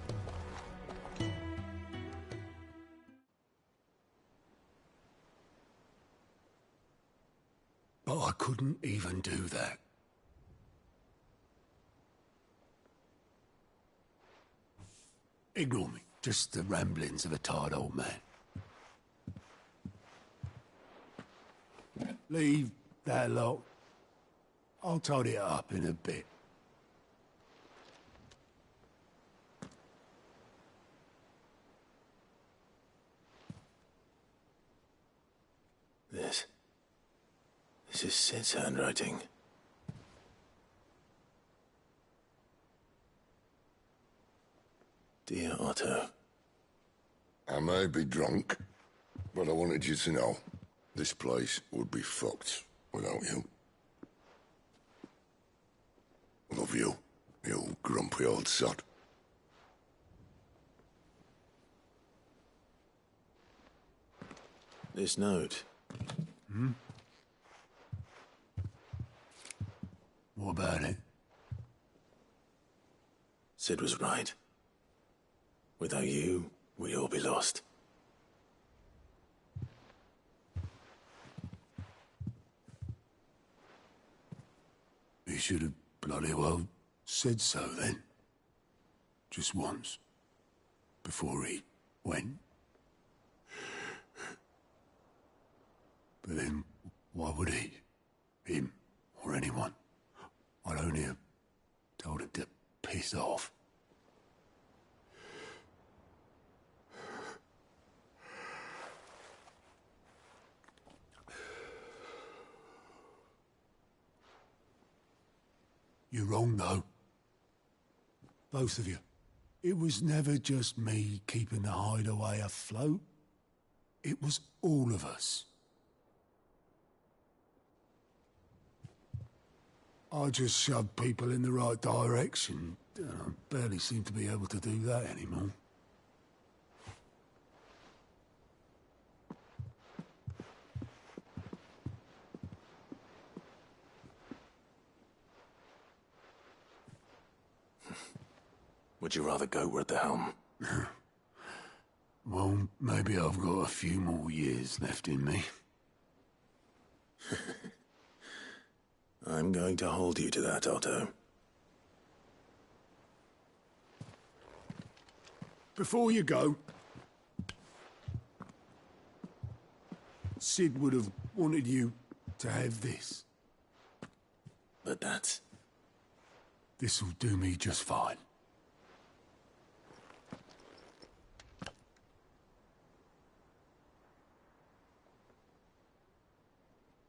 But I couldn't even do that. Ignore me. Just the ramblings of a tired old man. Leave that lot. I'll tidy it up in a bit. This is Sid's handwriting. Dear Otto. I may be drunk, but I wanted you to know this place would be fucked without you. Love you, you grumpy old sod. This note. Hmm? What about it? Sid was right. Without you, we'd all be lost. He should have bloody well said so then. Just once. Before he went. But then, why would he? Him, or anyone? I'd only have told him to piss off. You're wrong, though. Both of you. It was never just me keeping the hideaway afloat. It was all of us. I just shoved people in the right direction. I barely seem to be able to do that anymore. Would you rather go at the helm? Well, maybe I've got a few more years left in me. I'm going to hold you to that, Otto. Before you go, Sid would have wanted you to have this. But that's... This'll do me just fine.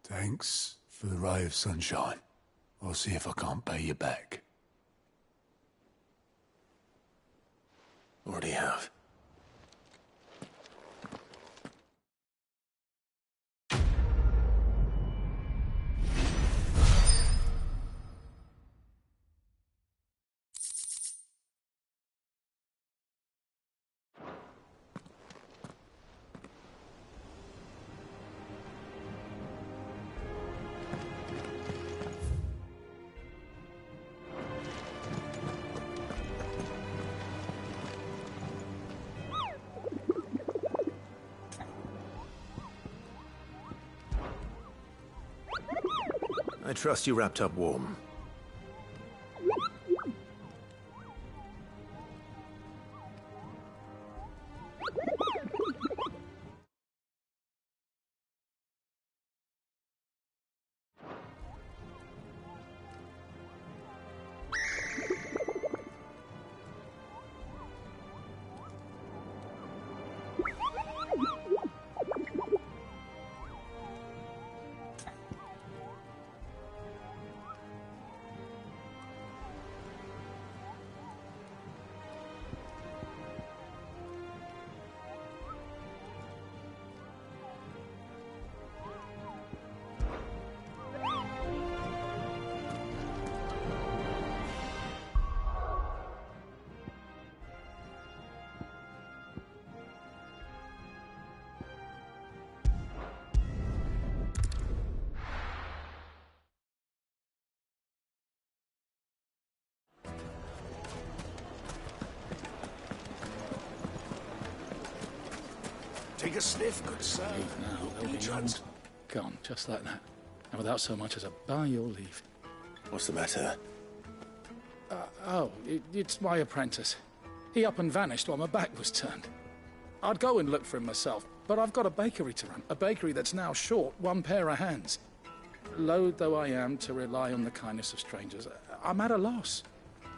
Thanks for the ray of sunshine. I'll see if I can't pay you back. Already have. I trust you wrapped up warm. Take a sniff, good sir. Leave now. They'll be gone, just like that. And without so much as a by your leave. What's the matter? It's my apprentice. He up and vanished while my back was turned. I'd go and look for him myself, but I've got a bakery to run. A bakery that's now short one pair of hands. Loath though I am to rely on the kindness of strangers, I'm at a loss.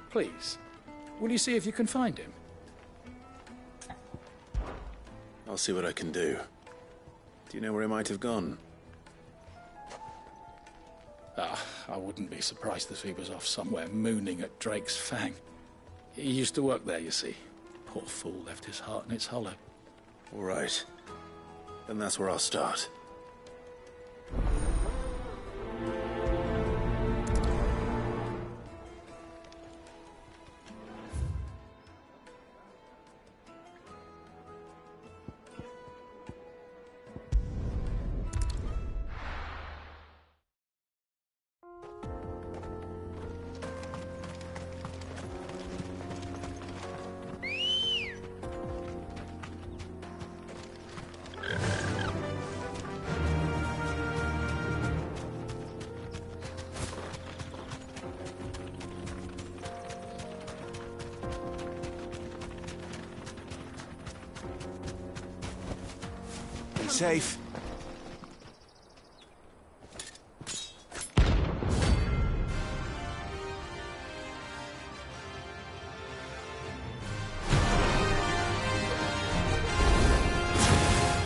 Please, will you see if you can find him? I'll see what I can do. Do you know where he might have gone? I wouldn't be surprised if he was off somewhere mooning at Drake's Fang. He used to work there, you see. Poor fool left his heart in its hollow. All right. Then that's where I'll start. Safe.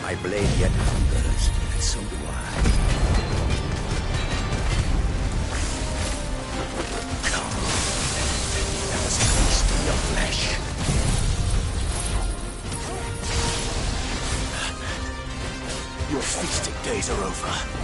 My blade yet hungers, and so do I. Come, let us taste of your flesh. days are over.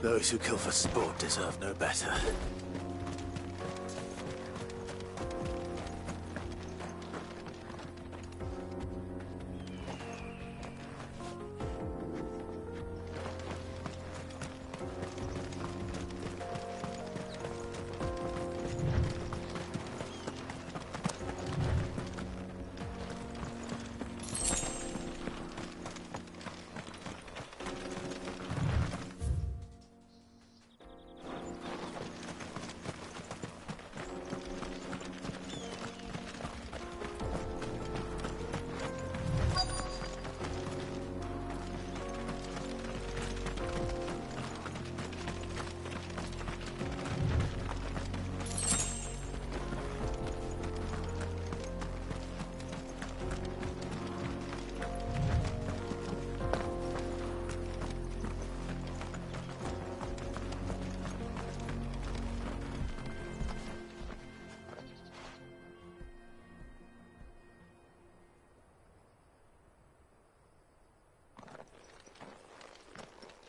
Those who kill for sport deserve no better.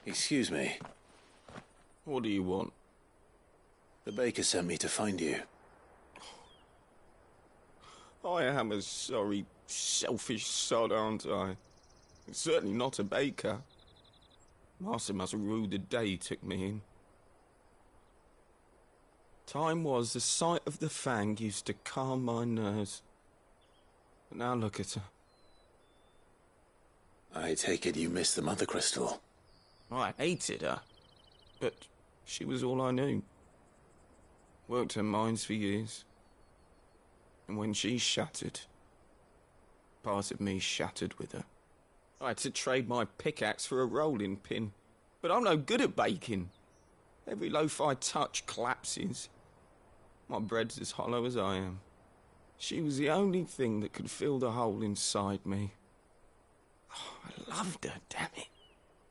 Excuse me. What do you want? The baker sent me to find you. I am a sorry, selfish sod, aren't I? Certainly not a baker. Master must have ruled the day he took me in. Time was the sight of the fang used to calm my nerves. But now look at her. I take it you missed the Mother Crystal. I hated her, but she was all I knew. Worked her mines for years. And when she shattered, part of me shattered with her. I had to trade my pickaxe for a rolling pin, but I'm no good at baking. Every loaf I touch collapses. My bread's as hollow as I am. She was the only thing that could fill the hole inside me. Oh, I loved her, damn it.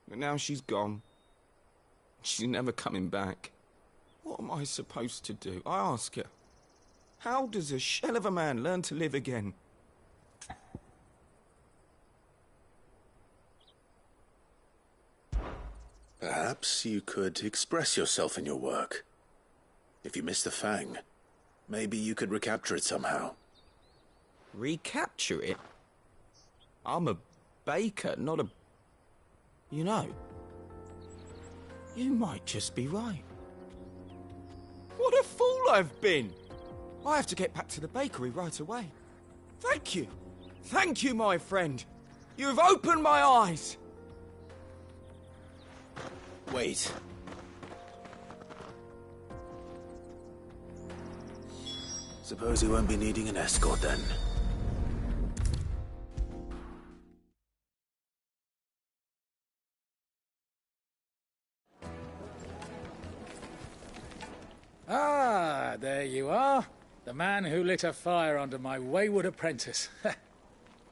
But now she's gone. She's never coming back. What am I supposed to do? I ask her. How does a shell of a man learn to live again? Perhaps you could express yourself in your work. If you miss the fang, maybe you could recapture it somehow. Recapture it? I'm a baker, not a... You know, you might just be right. What a fool I've been! I have to get back to the bakery right away. Thank you. Thank you, my friend. You've opened my eyes. Wait. Suppose you won't be needing an escort then. Ah, there you are. The man who lit a fire under my wayward apprentice.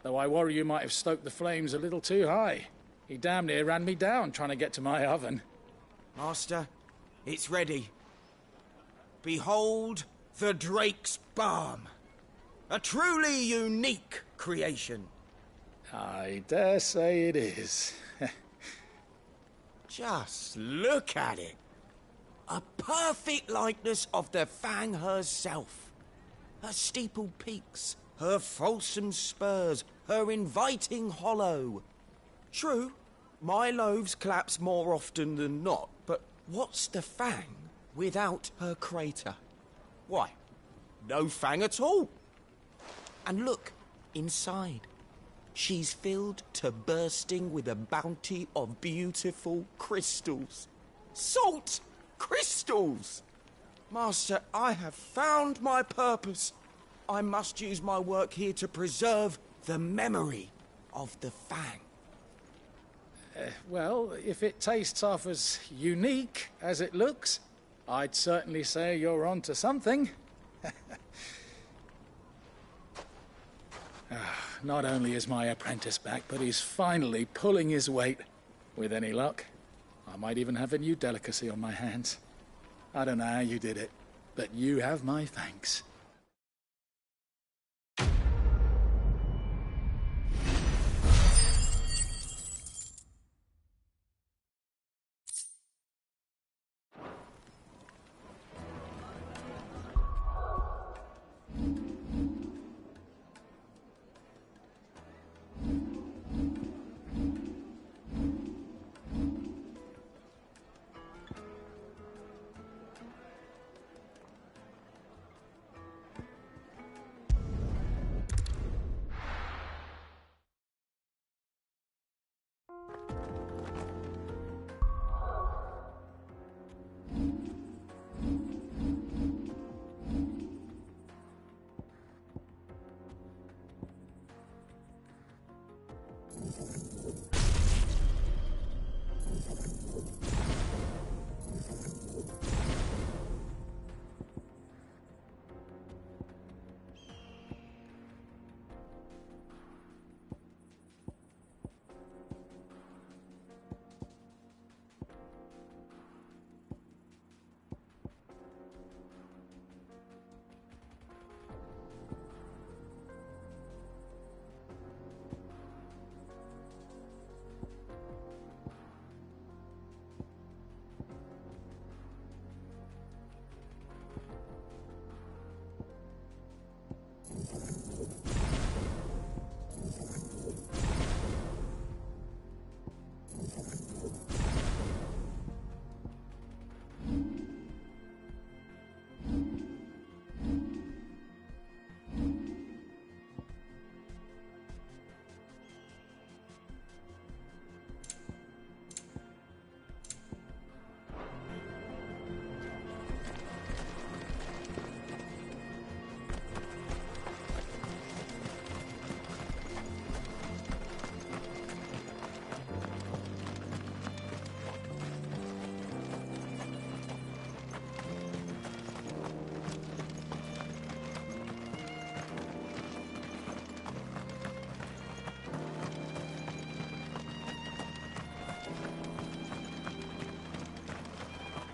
Though I worry you might have stoked the flames a little too high. He damn near ran me down trying to get to my oven. Master, it's ready. Behold the Drake's Balm. A truly unique creation. I dare say it is. Just look at it. A perfect likeness of the Fang herself. Her steepled peaks, her fulsome spurs, her inviting hollow. True, my loaves collapse more often than not, but what's the Fang without her crater? Why, no Fang at all. And look, inside. She's filled to bursting with a bounty of beautiful crystals. Salt crystals! Master, I have found my purpose. I must use my work here to preserve the memory of the Fang. Well, if it tastes half as unique as it looks, I'd certainly say you're on to something. Not only is my apprentice back, but he's finally pulling his weight. With any luck, I might even have a new delicacy on my hands. I don't know how you did it, but you have my thanks.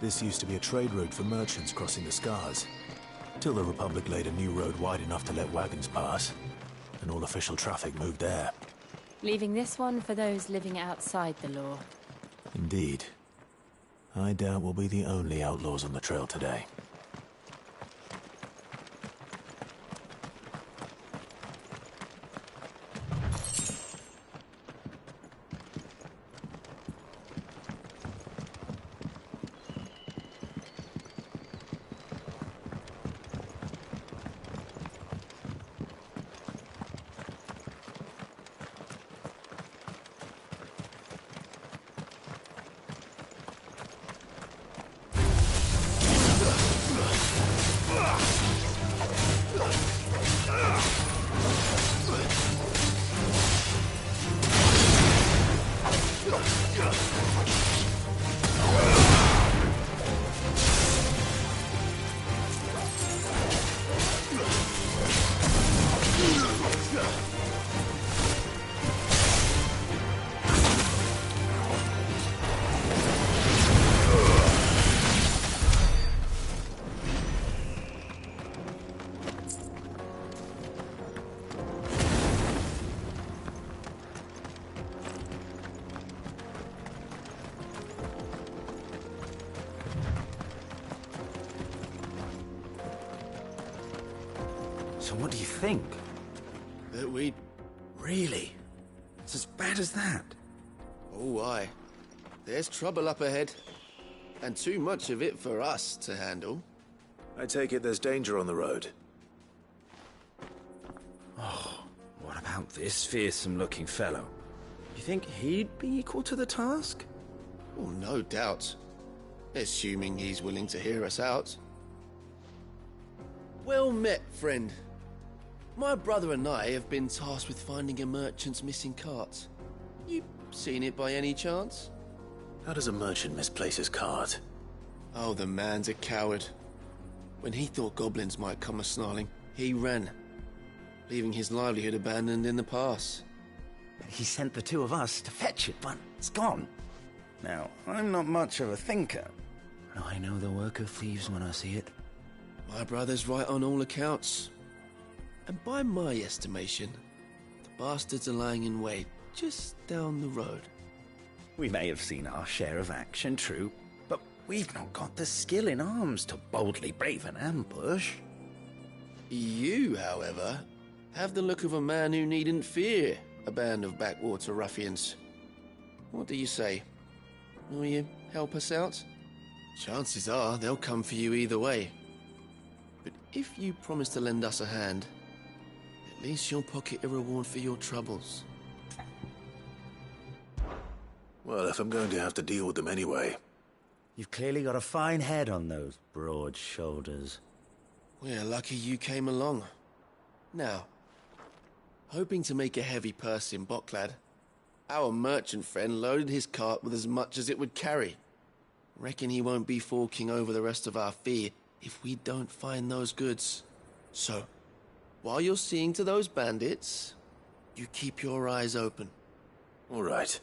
This used to be a trade route for merchants crossing the Scars, till the Republic laid a new road wide enough to let wagons pass, and all official traffic moved there. Leaving this one for those living outside the law. Indeed. I doubt we'll be the only outlaws on the trail today. So what do you think? That we... Really? It's as bad as that? Oh, aye. There's trouble up ahead. And too much of it for us to handle. I take it there's danger on the road. Oh, what about this fearsome-looking fellow? You think he'd be equal to the task? Oh, no doubt. Assuming he's willing to hear us out. Well met, friend. My brother and I have been tasked with finding a merchant's missing cart. You seen it by any chance? How does a merchant misplace his cart? Oh, the man's a coward. When he thought goblins might come a-snarling, he ran, leaving his livelihood abandoned in the pass. He sent the two of us to fetch it, but it's gone. Now, I'm not much of a thinker, but I know the work of thieves when I see it. My brother's right on all accounts. And by my estimation, the bastards are lying in wait just down the road. We may have seen our share of action, true, but we've not got the skill in arms to boldly brave an ambush. You, however, have the look of a man who needn't fear a band of backwater ruffians. What do you say? Will you help us out? Chances are they'll come for you either way. But if you promise to lend us a hand, at least you'll pocket a reward for your troubles. Well, if I'm going to have to deal with them anyway. You've clearly got a fine head on those broad shoulders. We're lucky you came along. Now, hoping to make a heavy purse in Bocklad, our merchant friend loaded his cart with as much as it would carry. Reckon he won't be forking over the rest of our fee if we don't find those goods. So, while you're seeing to those bandits, you keep your eyes open. All right.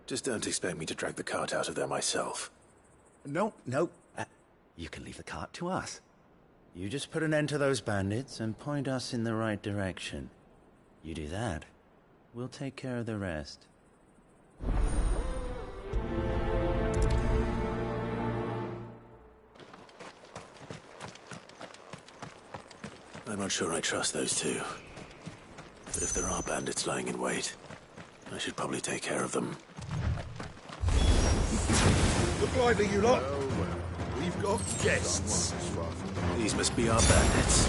Just don't expect me to drag the cart out of there myself. No. You can leave the cart to us. You just put an end to those bandits and point us in the right direction. You do that, we'll take care of the rest. I'm not sure I trust those two. But if there are bandits lying in wait, I should probably take care of them. Look lively, you lot. We've got guests. These must be our bandits.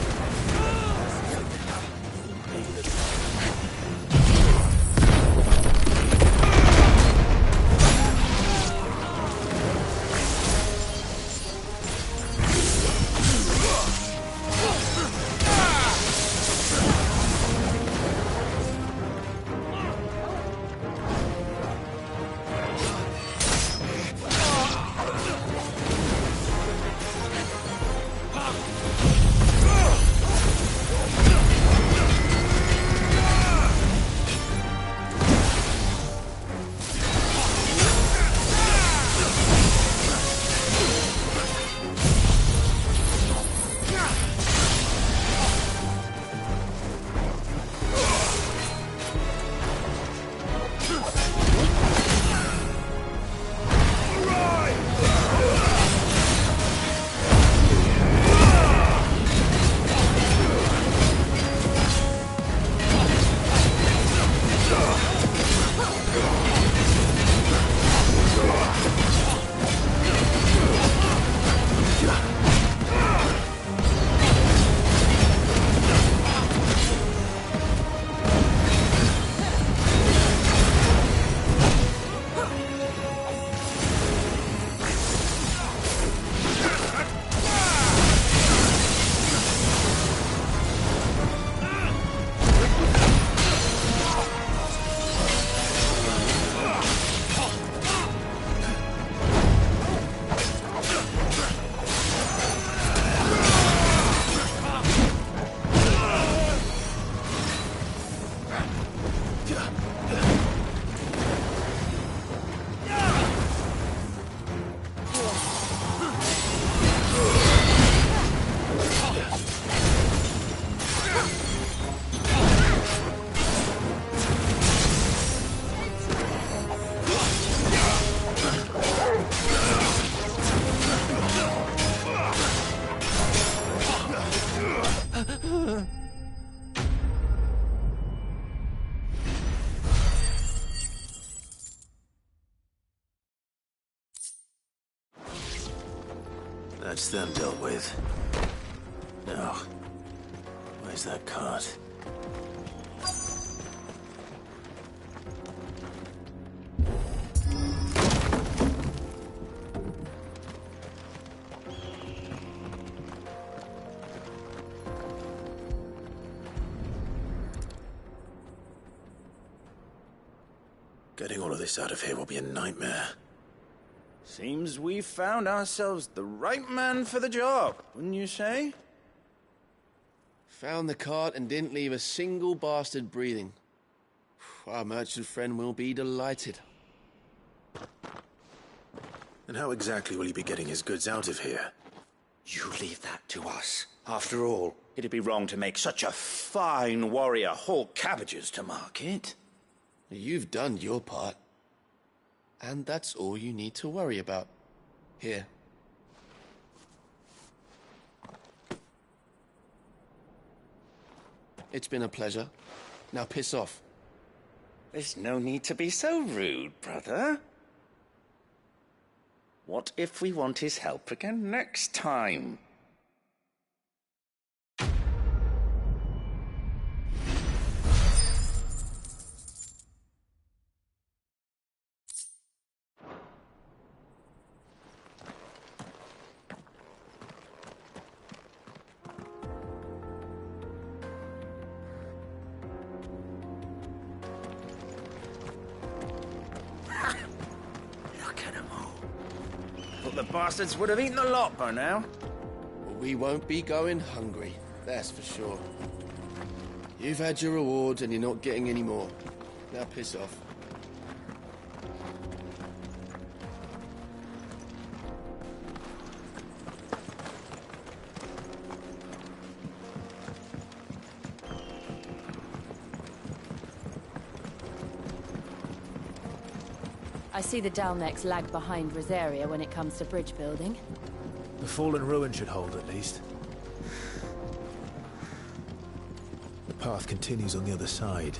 That's them dealt with. Now, where's that cart? Getting all of this out of here will be a nightmare. Seems we've found ourselves the right man for the job, wouldn't you say? Found the cart and didn't leave a single bastard breathing. Our merchant friend will be delighted. And how exactly will he be getting his goods out of here? You leave that to us. After all, it'd be wrong to make such a fine warrior haul cabbages to market. You've done your part. And that's all you need to worry about. Here. It's been a pleasure. Now piss off. There's no need to be so rude, brother. What if we want his help again next time? The bastards would have eaten the lot by now. We won't be going hungry, that's for sure. You've had your rewards and you're not getting any more. Now piss off. I see the Dalnecks lag behind Rosaria when it comes to bridge building. The fallen ruin should hold, at least. The path continues on the other side.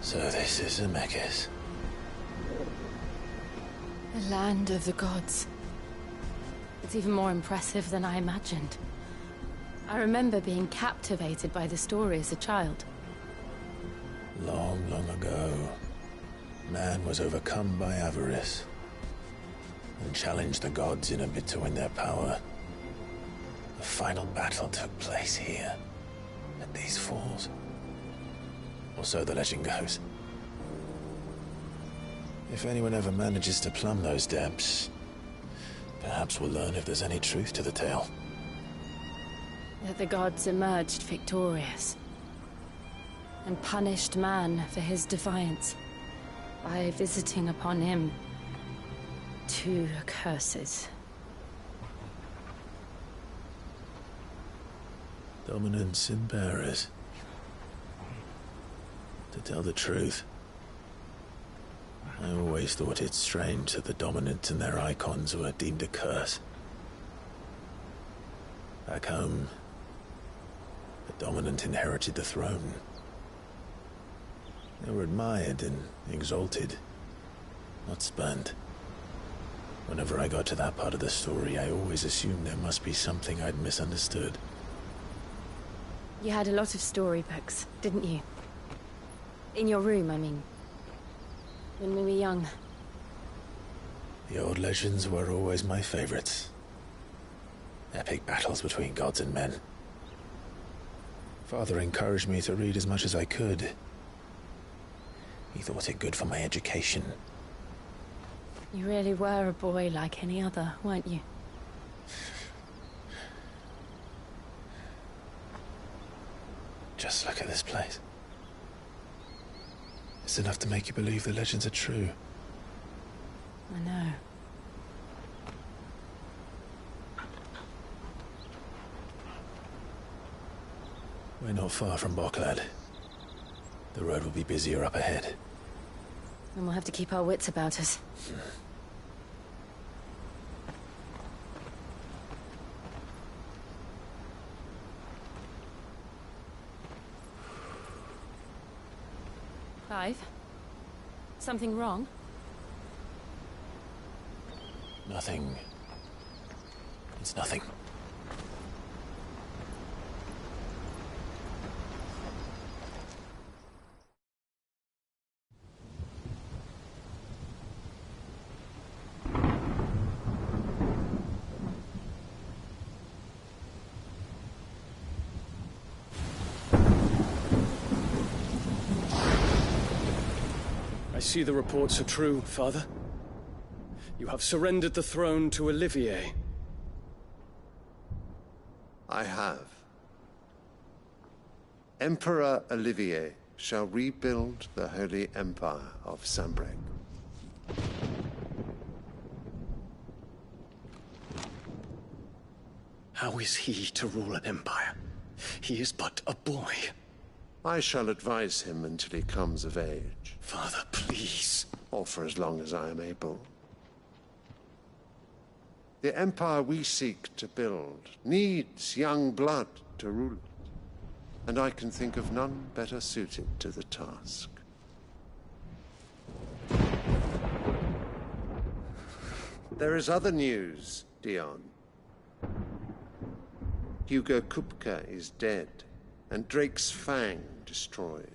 So this is Zemeckis. The land of the gods. It's even more impressive than I imagined. I remember being captivated by the story as a child. Long, long ago, man was overcome by avarice and challenged the gods in a bid to win their power. The final battle took place here, at these falls. Or so the legend goes. If anyone ever manages to plumb those depths, perhaps we'll learn if there's any truth to the tale. That the gods emerged victorious and punished man for his defiance by visiting upon him 2 curses. Dominance and bearers. To tell the truth, I always thought it strange that the dominant and their icons were deemed a curse. Back home, the dominant inherited the throne. They were admired and exalted, not spurned. Whenever I got to that part of the story, I always assumed there must be something I'd misunderstood. You had a lot of storybooks, didn't you? In your room, I mean. When we were young. The old legends were always my favorites. Epic battles between gods and men. Father encouraged me to read as much as I could. He thought it good for my education. You really were a boy like any other, weren't you? Just look at this place. It's enough to make you believe the legends are true. I know. We're not far from Boklad. The road will be busier up ahead. And we'll have to keep our wits about us. Clive? Something wrong? Nothing. It's nothing. I see the reports are true, Father. You have surrendered the throne to Olivier. I have. Emperor Olivier shall rebuild the Holy Empire of Sambrec. How is he to rule an empire? He is but a boy. I shall advise him until he comes of age. Father, please. Or for as long as I am able. The empire we seek to build needs young blood to rule it, and I can think of none better suited to the task. There is other news, Dion. Hugo Kupka is dead, and Drake's Fang destroyed.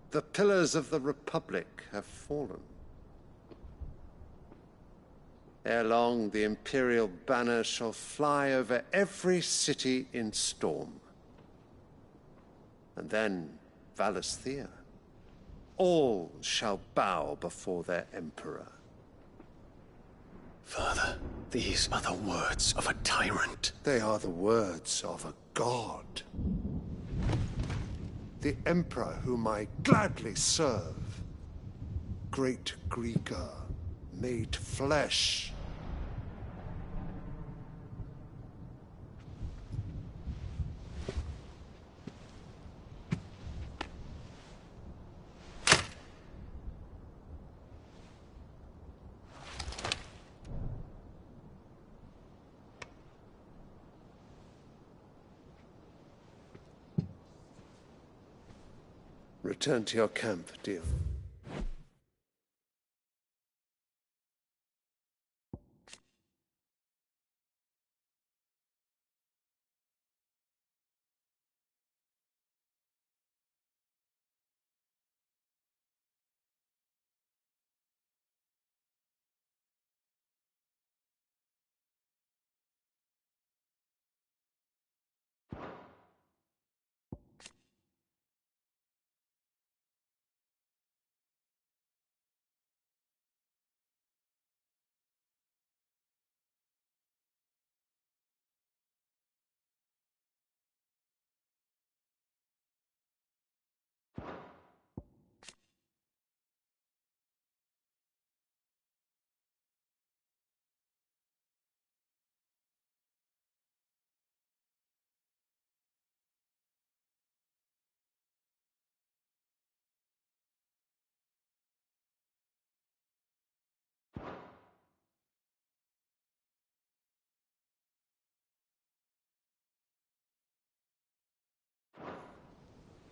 The pillars of the Republic have fallen. Ere long, the Imperial banner shall fly over every city in Storm. And then, Valisthea. All shall bow before their Emperor. Father, these are the words of a tyrant. They are the words of a god. The Emperor whom I gladly serve. Great Greeker, made flesh. Return to your camp, dear.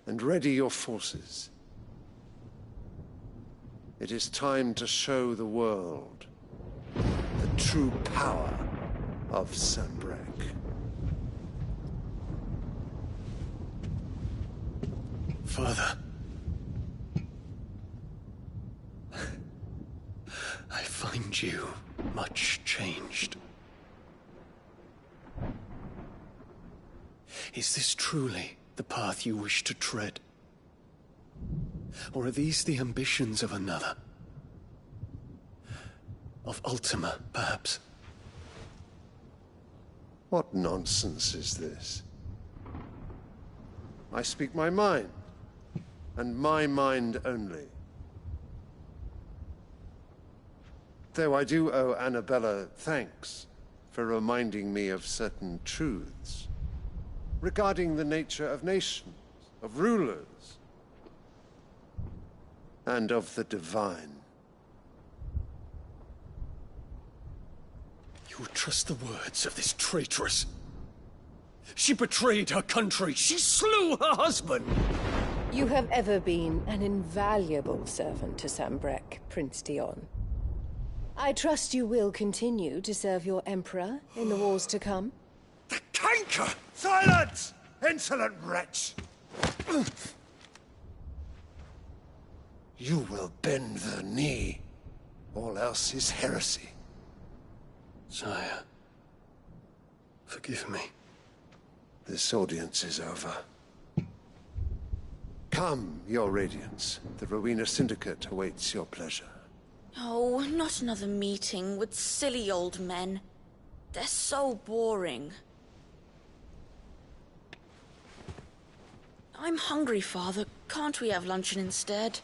And ready your forces. It is time to show the world the true power of Sanbreque. Father. I find you much changed. Is this truly the path you wish to tread? Or are these the ambitions of another? Of Ultima, perhaps? What nonsense is this? I speak my mind, and my mind only. Though I do owe Annabella thanks for reminding me of certain truths regarding the nature of nations, of rulers, and of the divine. You trust the words of this traitress? She betrayed her country. She slew her husband. You have ever been an invaluable servant to Sanbreque, Prince Dion. I trust you will continue to serve your Emperor in the wars to come. The canker! Silence! Insolent wretch! You will bend the knee. All else is heresy. Sire, forgive me. This audience is over. Come, your Radiance. The Rowena Syndicate awaits your pleasure. Oh, not another meeting with silly old men. They're so boring. I'm hungry, Father. Can't we have luncheon instead?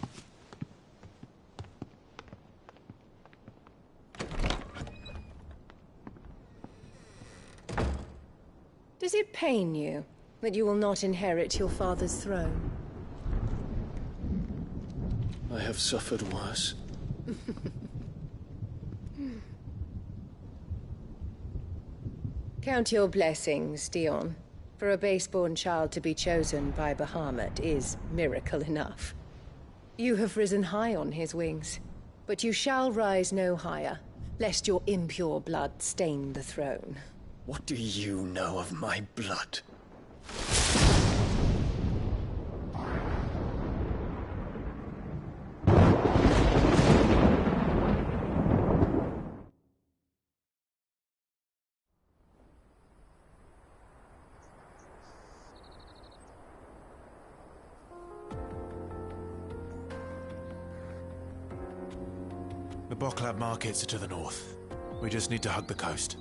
Does it pain you that you will not inherit your father's throne? I have suffered worse. Count your blessings, Dion. For a base-born child to be chosen by Bahamut is miracle enough. You have risen high on his wings, but you shall rise no higher, lest your impure blood stain the throne. What do you know of my blood? The Boklab markets are to the north. We just need to hug the coast.